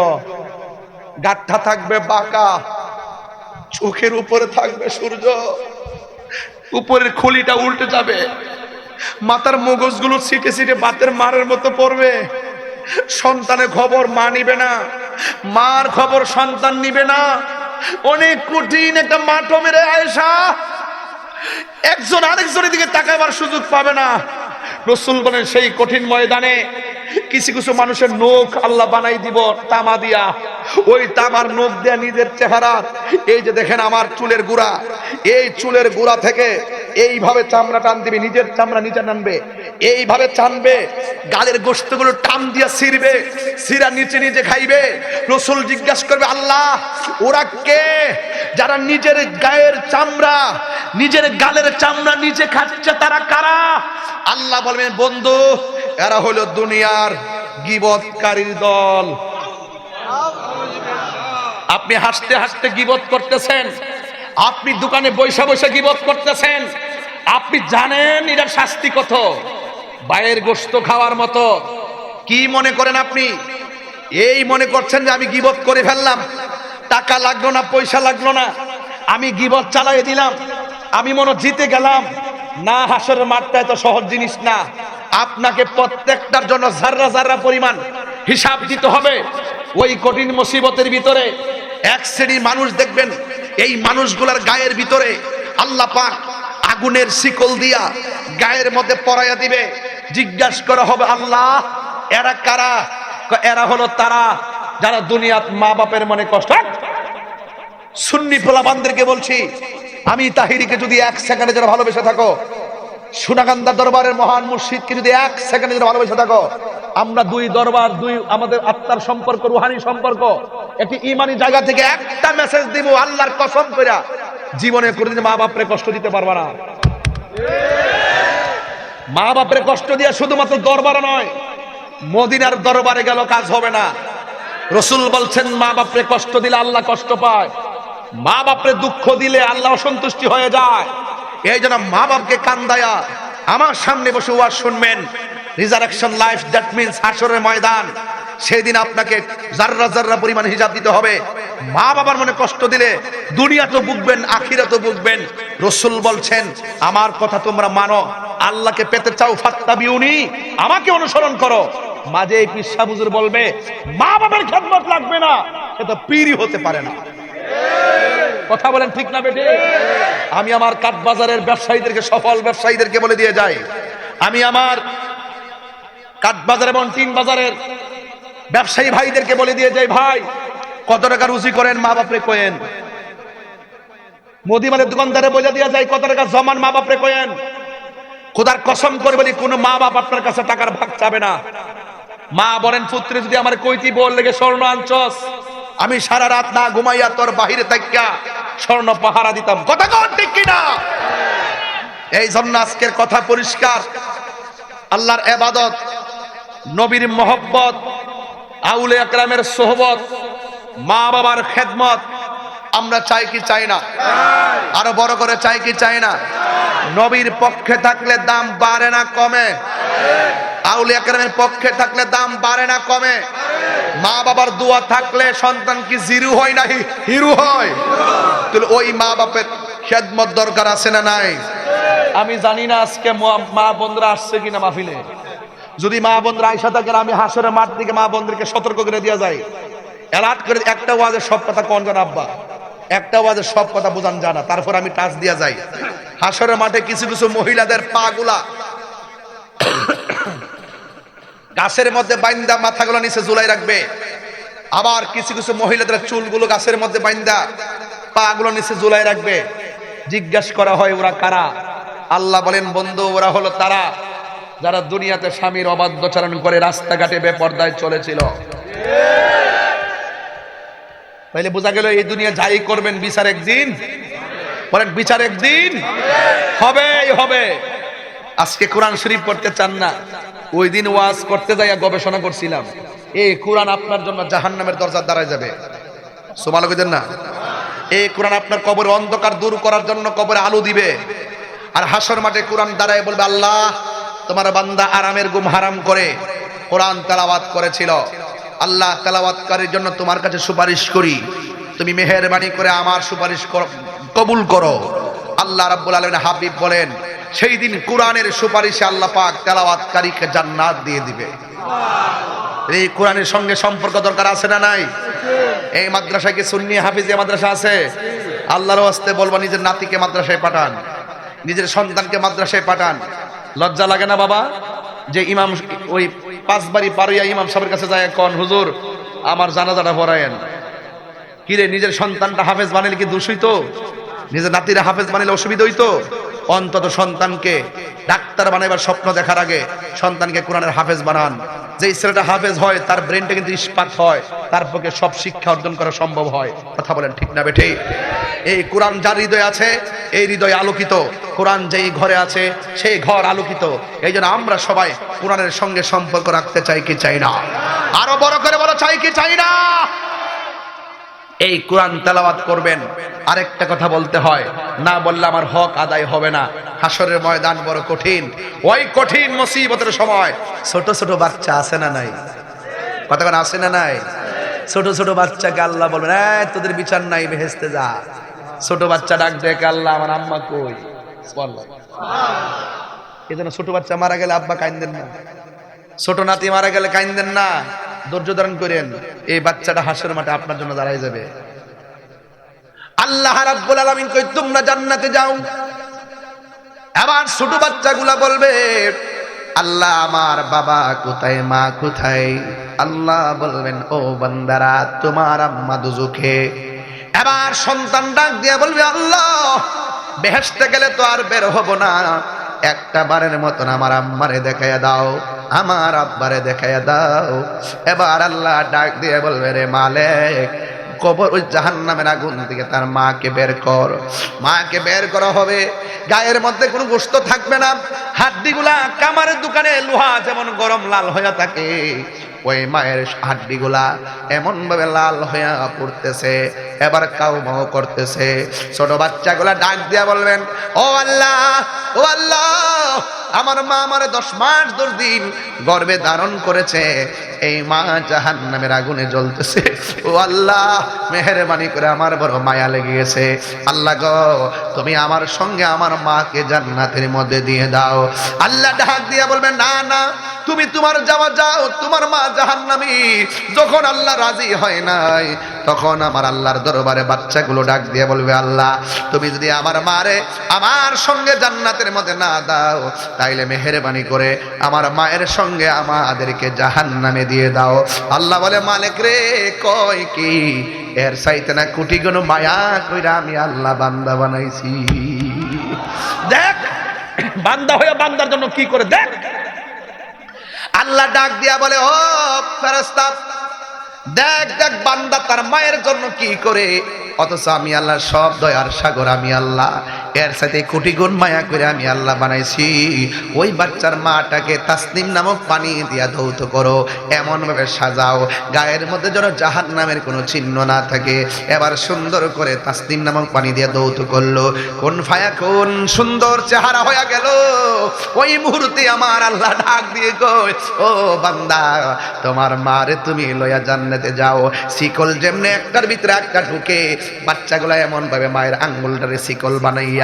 গাঠটা থাকবে বাঁকা, চোখের উপরে থাকবে সূর্য, উপরের খুলিটা উল্টে যাবে, মাথার মগজগুলো ছিটে ছিটে বাতের মারের মতো পড়বে। সন্তানের খবর মা নিবে না, মার খবর সন্তান নিবে না। অনেক কঠিন একটা মাঠ মেরে আয়েশা, একজন আরেকজনের দিকে তাকাবার সুযোগ পাবে না। রাসূল বলেন, সেই কঠিন ময়দানে কিছু কিছু মানুষের নখ আল্লাহ বানাই দিব তামা দিয়া। ওই তামার নখ দিয়া নিজের চেহারা, এই যে দেখেন আমার চুলের গুড়া, এই চুলের গুড়া থেকে এইভাবে চামড়া টান দিবে, নিজের চামড়া নিচে টানবে, এইভাবে টানবে, গালের গোশতগুলো টান দিয়া ছিঁড়বে, ছিঁড়া নিচে নিজে খাইবে। রাসূল জিজ্ঞাসা করবে, আল্লাহ, ওরা কে যারা নিজের গায়ের চামড়া, নিজের গালের চামড়া নিচে খাচ্ছে, তারা কারা? আল্লাহ বলবেন, বন্ধু, এরা হলো দুনিয়ার গীবতকারীর দল। আপনি হাসতে হাসতে গীবত করতেছেন, আপনি দোকানে বৈশা বৈশা গীবত করতেছেন, আপনি জানেন এটার শাস্তি কত, বাইরের গোশত খাওয়ার মতো। কি মনে করেন আপনি? এই মনে করছেন যে আমি গীবত করে ফেললাম, টাকা লাগলো না, পয়সা লাগলো না, আমি গীবত চালিয়ে দিলাম, আমি মনে জিতে গেলাম। না, হাসরের মাঠটা এত সহজ জিনিস না। আপনাকে প্রত্যেকটার জন্য জাররা জাররা পরিমাণ হিসাব দিতে হবে। ওই কঠিন মুসিবতের ভিতরে এক শ্রেণীর মানুষ দেখবেন, এই মানুষগুলার গায়ের ভিতরে আল্লাহ পাক আগুনের শিকল দিয়া গায়ের মধ্যে পরাইয়া দিবে। জিজ্ঞাসা করা হবে, আল্লাহ, এরা কারা? এরা হলো তারা যারা দুনিয়াত মা বাপের মনে কষ্ট। সুন্নি পোলাপানদেরকে বলছি, আমি তাহিরিকে যদি এক সেকেন্ডে যারা ভালোবেসে থাকো, সোনাকান্দা দরবারের মহান মুর্শিদকে যদি এক সেকেন্ডে যারা ভালোবেসে থাকো, আমরা দুই দরবার, দুই আমাদের আত্মার সম্পর্ক, রুহানি সম্পর্ক, একটি ইমানি জায়গা থেকে একটা মেসেজ দিব, আল্লাহর কসম কইরা, জীবনে কোনোদিন মা বাপরে কষ্ট দিতে পারবা না। মা বাপরে কষ্ট দিয়ে শুধুমাত্র দরবারে নয়, মদিনার দরবারে গেল কাজ হবে না। রাসূল বলছেন, মা বাপরে কষ্ট দিলে আল্লাহ কষ্ট পায়, মা বাপরে দুঃখ দিলে আল্লাহ অসন্তুষ্টি হয়ে যায়। এই জন্য মা বাপকে কান্দায়া আমার সামনে বসে ওয়াজ শুনবেন। রিজারেকশন লাইফ, দ্যাট মিন্স হাসরের ময়দান, সেদিন আপনাকে জাররা জাররা পরিমাণ হিসাব দিতে হবে। মা বাবার মনে কষ্ট দিলে দুনিয়া তো ভুগবেন, আখিরাতও ভুগবেন। রাসূল বলছেন, আমার কথা তোমরা মানো, আল্লাহকে পেতে চাও, ফাত্তাবিউনি, আমাকে অনুসরণ করো। মাঝে এই পিসা হুজুর বলবে মা বাবার খেদমত লাগবে না, সে তো পীরই হতে পারে না। কথা বলেন ঠিক না বেটে? আমি আমার কাঠবাজারের ব্যবসায়ীদেরকে, সফল ব্যবসায়ীদেরকে বলে দিয়ে যাই, আমি আমার কাঠবাজার এবং তিন বাজারের ব্যবসায়ী ভাইদেরকে বলে দিয়ে যাই, ভাই, কত টাকা রুজি করেন মা বাপরে কোয়েন। মুদিমানের দোকানদারে বোঝা দিয়া যায়, কত টাকা জমান মা বাপরে কোয়েন। খোদার কসম করে বলি, কোন মা বাপ আপনার কাছে টাকার ভাগ চাবে না। মা বলেন, পুত্রে যদি আমার কইতি বল লেগে স্বর্ণ আনছস, আমি সারা রাত না ঘুমাইয়া তোর বাহিরে থাকিয়া স্বর্ণ পাহারা দিতাম। কথা কন ঠিক কিনা? এই জন্য আজকের কথা পরিষ্কার, আল্লাহর ইবাদত, নবীর মহব্বত, আউলে আকরামের সোহবত, মা বাবার খেদমত আমরা চাই কি চাই না? আরো বড় করে চাই কি চাই না? নবীর পক্ষে থাকলে দাম বাড়ে না কমে? আউলিয়া কেরামের পক্ষে থাকলে দাম বাড়ে না কমে? মা বাবার দোয়া থাকলে সন্তান কি জিরো হয় না হিরো হয়? তাহলে ওই মা বাপের খেদমত দরকার আছে না নাই? আমি জানি না আজকে মা বোনরা আসছে কিনা মাহফিলে। যদি মা বোনরা আইসা থাকেন, আমি হাসরের মাঠ থেকে মা বোনদেরকে সতর্ক করে দেওয়া যায়, অ্যালার্ট করে, একটা ওয়াজে সব কথা কোন জানা আব্বা, একটা ওয়াজে সব কথা বোঝান জানা, তারপর আমি টাচ দিয়া যাই। হাসরের মাঠে কিছু কিছু মহিলাদের পা গুলা গাছের মধ্যে বাইন্দা মাথাগুলো নিচে ঝুলাই রাখবে, আবার কিছু কিছু মহিলাদের চুলগুলো গাছের মধ্যে বাইন্দা পা গুলো নিচে ঝুলাই রাখবে। জিজ্ঞাসা করা হয় ওরা কারা? আল্লাহ বলেন বন্ধু, ওরা হলো তারা যারা দুনিয়াতে স্বামীর অবাধ্যচারণ করে রাস্তাঘাটে বেপরদায় চলেছিল। তাইলে বোঝা গেল এই দুনিয়া যাই করবেন বিচার একদিন, বলেন বিচার একদিন হবেই হবে। আজকে কোরআন শরীফ পড়তে চান না, ওই দিন ওয়াজ করতে যাইয়া গবেষণা করছিলাম, এই কোরআন আপনার জন্য জাহান্নামের দরজার দ্বারায় যাবে। সুবহানাল্লাহ কইতেন না? এই কোরআন আপনার কবরে অন্ধকার দূর করার জন্য কবরে আলো দিবে। আর হাসর মাঠে কোরআন দাঁড়ায় বলবে, আল্লাহ তোমার বান্দা আরামের ঘুম হারাম করে কোরআন তেলাওয়াত করেছিল, আল্লাহ তেলাওয়াতকারীর জন্য তোমার কাছে সুপারিশ করি, তুমি মেহেরবানি করে আমার সুপারিশ কবুল করো। আল্লাহ রাব্বুল আলামিন হাবিব বলেন, সেই দিন কোরআনের সুপারিশে আল্লাহ পাক তেলাওয়াতকারীকে জান্নাত দিয়ে দিবে। এই কোরআনের সঙ্গে সম্পর্ক দরকার আছে না নাই? এই মাদ্রাসায় কি সুন্নি হাফিজিয়া মাদ্রাসা আছে? আল্লাহর ওয়াস্তে বলবো, নিজের নাতিকে মাদ্রাসায় পাঠান, নিজের সন্তানকে মাদ্রাসায় পাঠান। লজ্জা লাগে না বাবা যে ইমাম ওই পাঁচবাড়ি পারুইয়া ইমাম সাহেবের কাছে যায়, কোন হুজুর আমার জানাজাটা পড়ায়েন? কি রে, নিজের সন্তানটা হাফেজ বানাইলে কি দোষ হইতো? নিজের নাতিরা হাফেজ বানাইলে অসুবিধা হইতো? অন্তত সন্তানকে ডাক্তার বানাইবার স্বপ্ন দেখার আগে সন্তানকে কোরআনের হাফেজ বানান। যে ছেলেটা হাফেজ হয় তার ব্রেনটা কিন্তু ইস্পাত হয়, তার পক্ষে সব শিক্ষা অর্জন করা সম্ভব হয়। কথা বলেন ঠিক না বেঠে? এই কোরআন যার হৃদয়ে আছে, এই হৃদয় আলোকিত। কোরআন যেই ঘরে আছে সেই ঘর আলোকিত। এই জন্য আমরা সবাই কোরআনের সঙ্গে সম্পর্ক রাখতে চাই কি চাই না? আরো বড় করে বলো, চাই কি চাই না? এই কোরআন তেলাওয়াত করবেন। আরেকটা কথা বলতে হয়, না বললে আমার হক আদায় হবে না। হাসরের ময়দান বড় কঠিন, ওই কঠিন মুসিবতের সময় ছোট ছোট বাচ্চা আছে না নাই? কথা বলেন আছে না নাই? ছোট ছোট বাচ্চাকে আল্লাহ বলবেন, এই তোদের বিচার নাই, বেহেশতে যা। ছোট বাচ্চা ডাক দেখে, আল্লাহ আমার আম্মা কই? এই জন্য ছোট বাচ্চা মারা গেলে আব্বা কাইন্দেন না, ছোট নাতি মারা গেলে কাইন্দেন না, ধৈর্য ধারণ করেন। এই বাচ্চাটা হাসরের মাঠে আপনার জন্য দাঁড়ায় যাবে। আল্লাহ রাব্বুল আলামিন কই, তোমরা জান্নাতে যাও। এবার ছোট বাচ্চাগুলা বলবে, আল্লাহ আমার বাবা কোথায়, মা কোথায়? আল্লাহ বলবেন, ও বান্দারা তোমার আম্মা দুজখে। এবার সন্তান ডাক দিয়ে বলবে, আল্লাহ বেহেশতে গেলে তো আর বের হব না, একটা বারের মতন আমার আম্মারে দেখাইয়া দাও, আমার আব্বারে দেখাইয়া দাও। এবার আল্লাহ ডাক দিয়ে বলবে, রে মালিক, কবর ওই জাহান্নামের আগুন থেকে তার মাকে বের কর। মাকে বের করা হবে, গায়ের মধ্যে কোনো গোশত থাকবে না, হাড্ডিগুলা কামারের দোকানে লোহা যেমন গরম লাল হয়ে থাকে, ওই মায়ের হাড্ডিগুলা এমন ভাবে লাল হইয়া পড়তেছে, এবার কাউ মাও করতেছে। ছোট বাচ্চাগুলা ডাক দিয়া বলবেন, ও আল্লাহ, ও আল্লাহ, আমার মা আমারে 10 মাস 10 দিন গর্ভে ধারণ করেছে, এই মা জাহান্নামের আগুনে জ্বলতেছে। ও আল্লাহ মেহেরবানি করে আমার বড় মায়া লেগে গেছে, আল্লাহ গো তুমি আমার সঙ্গে আমার মাকে জান্নাতের মধ্যে দিয়ে দাও। আল্লাহ ডাক দিয়া বলবেন, না না, তুমি তোমার যাওয়া যাও, তোমার মা জাহান্নামী। যখন আল্লাহ রাজি হয় নাই, তখন আমার আল্লাহর দরবারে বাচ্চাগুলো ডাক দিয়ে বলবে, আল্লাহ তুমি যদি আমার মারে আমার সঙ্গে জান্নাতের মধ্যে না দাও, তাইলে মেহেরবানি করে আমার মায়ের সঙ্গে আমাদেরকে জাহান্নামে দিয়ে দাও। আল্লাহ বলে, মালিক রে, কয় কি এর চাইতে না কোটি গুণ মায়া কইরা আমি আল্লাহ বান্দা বানাইছি। দেখ বান্দা হয়ে বান্দার জন্য কি করে দেখ। আল্লাহ ডাক দিয়া বলে, ও ফেরেশতা, দেখ দেখ বান্দা তার মায়ের জন্য কি করে, অথচ আমি আল্লাহ সব দয়ার সাগর, আমি আল্লাহ এর সাথে কোটি গুণ মায়া করে আমি আল্লাহ বানাইছি। ওই বাচ্চার মাটাকে তাসনিম নামক পানি দিয়া ধৌত করো, এমন ভাবে সাজাও গায়ের মধ্যে যেন জাহান্নামের কোনো চিহ্ন না থাকে। এবার সুন্দর করে তাসনিম নামক পানি দিয়া ধৌত করলো, কোন ফায়াকুন সুন্দর চেহারা হয়ে গেল। ওই মুহূর্তে আমার আল্লাহ ডাক দিয়ে কয়, ও বান্দা তোমার মারে তুমি লয়া জান্নাতে যাও। শিকল যেমনে একটার ভিতরে একটা ঢুকে, বাচ্চাগুলা এমন ভাবে মায়ের আঙ্গুলটারে শিকল বানাইয়া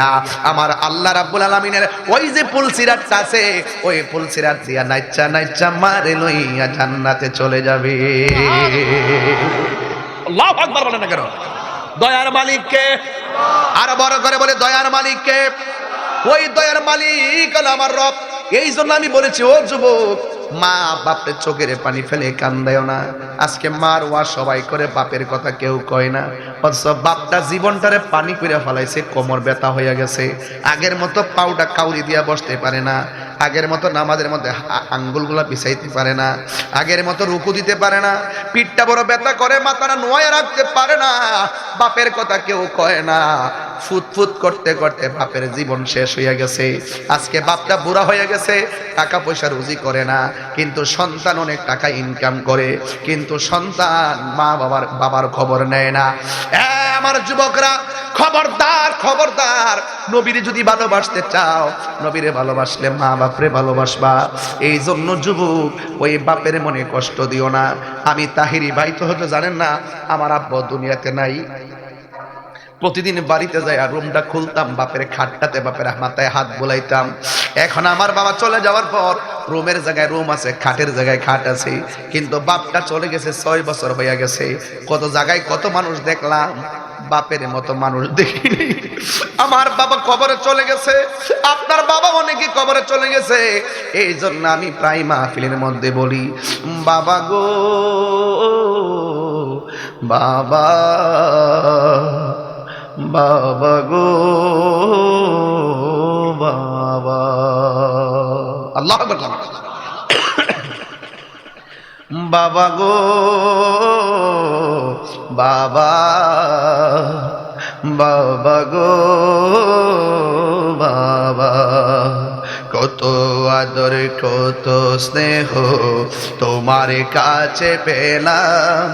আমার আল্লাহ রাব্বুল আলামিনের ওই যে পুলসিরাতটা আছে, ওই পুলসিরাত দিয়া নাইচা নাইচা মারে লইয়া জান্নাতে চলে যাবে। আল্লাহু আকবার বলেন না কেন? দয়ার মালিক কে? আর বড় করে বলে দয়ার মালিক কে? ওই দয়ার মালিক হলো আমার রব। এই জন্য আমি বলেছি, ও যুবক, মা বাপের চোখের পানি ফেলে কান্দায়ও না। আজকে মার ওয়া সবাই করে, বাপের কথা কেউ কয় না। অথচ বাপটা জীবনটারে পানি করে ফেলাইছে, কোমর ব্যথা হয়ে গেছে। আগের মতো পাউডা কাউরি দিয়া বসতে পারে না, আগের মতো নামাজের মধ্যে আঙ্গুলগুলা পিছাইতে পারে না, আগের মতো রুকু দিতে পারে না, পিঠটা বড় ব্যথা করে, মাথাটা নোয়া রাখতে পারে না। বাপের কথা কেউ কয় না। ফুটফুট করতে করতে বাপের জীবন শেষ হয়ে গেছে। আজকে বাপটা বুড়া হয়ে গেছে, টাকা পয়সা রুজি করে না, কিন্তু সন্তান অনেক টাকা ইনকাম করে, কিন্তু সন্তান মা বাবার খবর নেয় না। আমার যুবকরা, খবরদার খবরদার, নবীরে যদি ভালোবাসতে চাও, নবীরে ভালোবাসলে মা বাপরে ভালোবাসবা। এই জন্য যুবক, ওই বাপের মনে কষ্ট দিও না। আমি তাহিরি ভাই তো হয়তো জানেন না, আমার আব্বা দুনিয়াতে নাই। প্রতিদিন বাড়িতে যাই আর রুমটা খুলতাম, বাপের খাটটাতে বাপের মাথায় হাত বোলাইতাম। এখন আমার বাবা চলে যাওয়ার পর রুমের জায়গায় রুম আছে, খাটের জায়গায় খাট আছে, কিন্তু বাপটা চলে গেছে 6 বছর হয়ে গেছে। কত জায়গায় কত মানুষ দেখলাম, বাপের মতো মানুষ দেখিনি। আমার বাবা কবরে চলে গেছে, আপনার বাবা অনেকে কবরে চলে গেছে। এই জন্য আমি প্রায় মাহফিলের মধ্যে বলি, বাবা গো বাবা, বাবা গো বাবা। আল্লাহু আকবার। বাবা গো বাবা, বাবা গো বাবা। কত আদর কত স্নেহ তোমার কাছে পেলাম,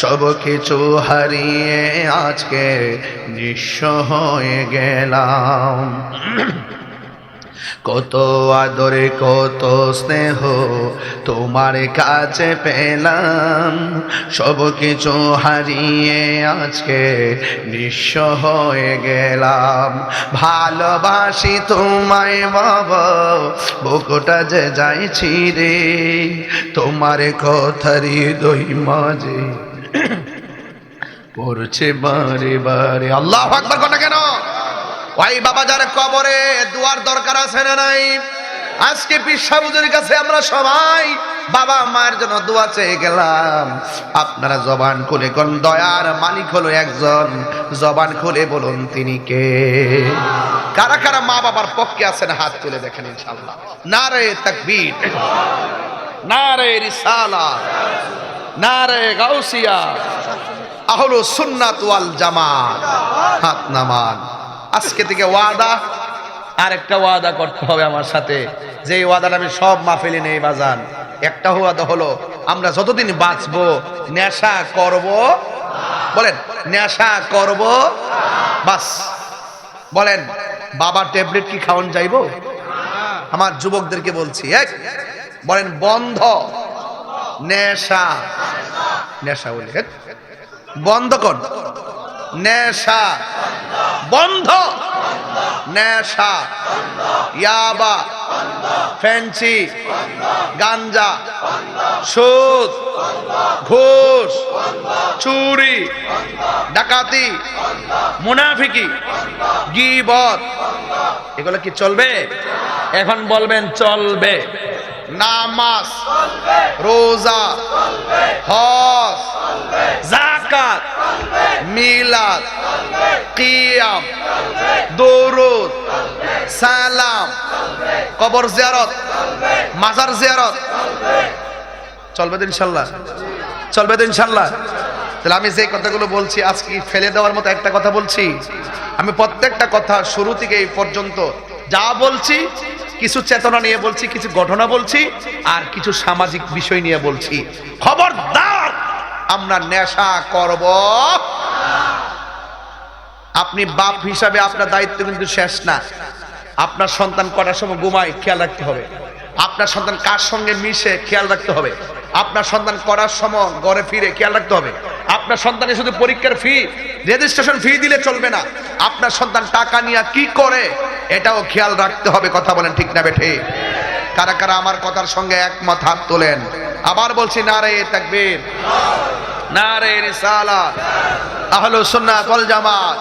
সব কিছু হারিয়ে আজকে নিঃস্ব হয়ে গেলাম। কত আদরে কত স্নেহ তোমার কাছে পেলাম, সব কিছু হারিয়ে আজকে নিঃস্ব হয়ে গেলাম। ভালোবাসি তোমায় বাবা, বুকটা যে যাইছি রে, তোমার কথা হৃদয় মাঝে পড়ছে বারে বারে। আল্লাহু আকবার কথা কেন? ওই বাবা যার কবরে দুয়ার দরকার আছে না নাই? আজকে পীর সাহেবের কাছে আমরা সবাই বাবা মায়ের জন্য দোয়া চেয়ে গেলাম। আপনারা জবান খুলে কোন দয়ার মালিক হলো একজন, জবান খুলে বলুন তিনি কে? কারা কারা মা বাবার পক্ষে আছেন হাত তুলে দেখেন ইনশাআল্লাহ। নারে তাকবীর, নারে রিসালাত, নারে গাউসিয়া, আহলুস সুন্নাত ওয়াল জামাত। হাত নামান। আজকে থেকে ওয়াদা, আরেকটা ওয়াদা করতে হবে আমার সাথে, যে ওয়াদাটা আমি সব মাহফিলে নেই বাজান। একটা ওয়াদা হলো, আমরা যতদিন বাঁচবো নেশা করব, বলেন নেশা করব বাস। বলেন বাবা ট্যাবলেট কি খাওয়ান যাইবো? আমার যুবকদেরকে বলছি, এক বলেন বন্ধ নেশা। নেশা বলে বন্ধ কর, নেশা বন্ধ, নেশা, ইয়াবা, ফেন্সি, গাঞ্জা, সুদ, ঘুষ, চুরি, ডাকাতি, মুনাফিকি, গীবত, এগুলো কি চলবে? এখন বলবেন চলবে। নামাজ, রোজা, হজ, যাকাত, মিলাদ, কিয়াম, দরুদ, সালাম, কবর জিয়ারত, মাজার জিয়ারত চলবে ইনশাআল্লাহ। চলবে তো ইনশাল্লাহ? তাহলে আমি যে কথাগুলো বলছি আজকে ফেলে দেওয়ার মতো একটা কথা বলছি? আমি প্রত্যেকটা কথা শুরু থেকে এই পর্যন্ত যা বলছি কিছু চেতনা নিয়ে বলছি, কিছু ঘটনা বলছি, আর কিছু সামাজিক বিষয় নিয়ে বলছি। খবরদার আমরা নেশা করব। আপনি বাপ হিসাবে আপনার দায়িত্ব কিন্তু শেষ না। আপনার সন্তান কটার সময় ঘুমায় খেয়াল রাখতে হবে, আপনার সন্তান কার সঙ্গে মিশে খেয়াল রাখতে হবে, আপনার সন্তান করার সময় ঘরে ফিরে খেয়াল রাখতে হবে। আপনার সন্তানের শুধু পরীক্ষার ফি, রেজিস্ট্রেশন ফি দিলে চলবে না, আপনার সন্তান টাকা নিয়ে কি করে এটাও খেয়াল রাখতে হবে। কথা বলেন ঠিক না বেঠে? কারা কারা আমার কথার সঙ্গে একমত হাত তোলেন। আবার বলছি, নারে তাকবীর, নারে রিসালাত, আহলুস সুন্নাত ওয়াল জামাত।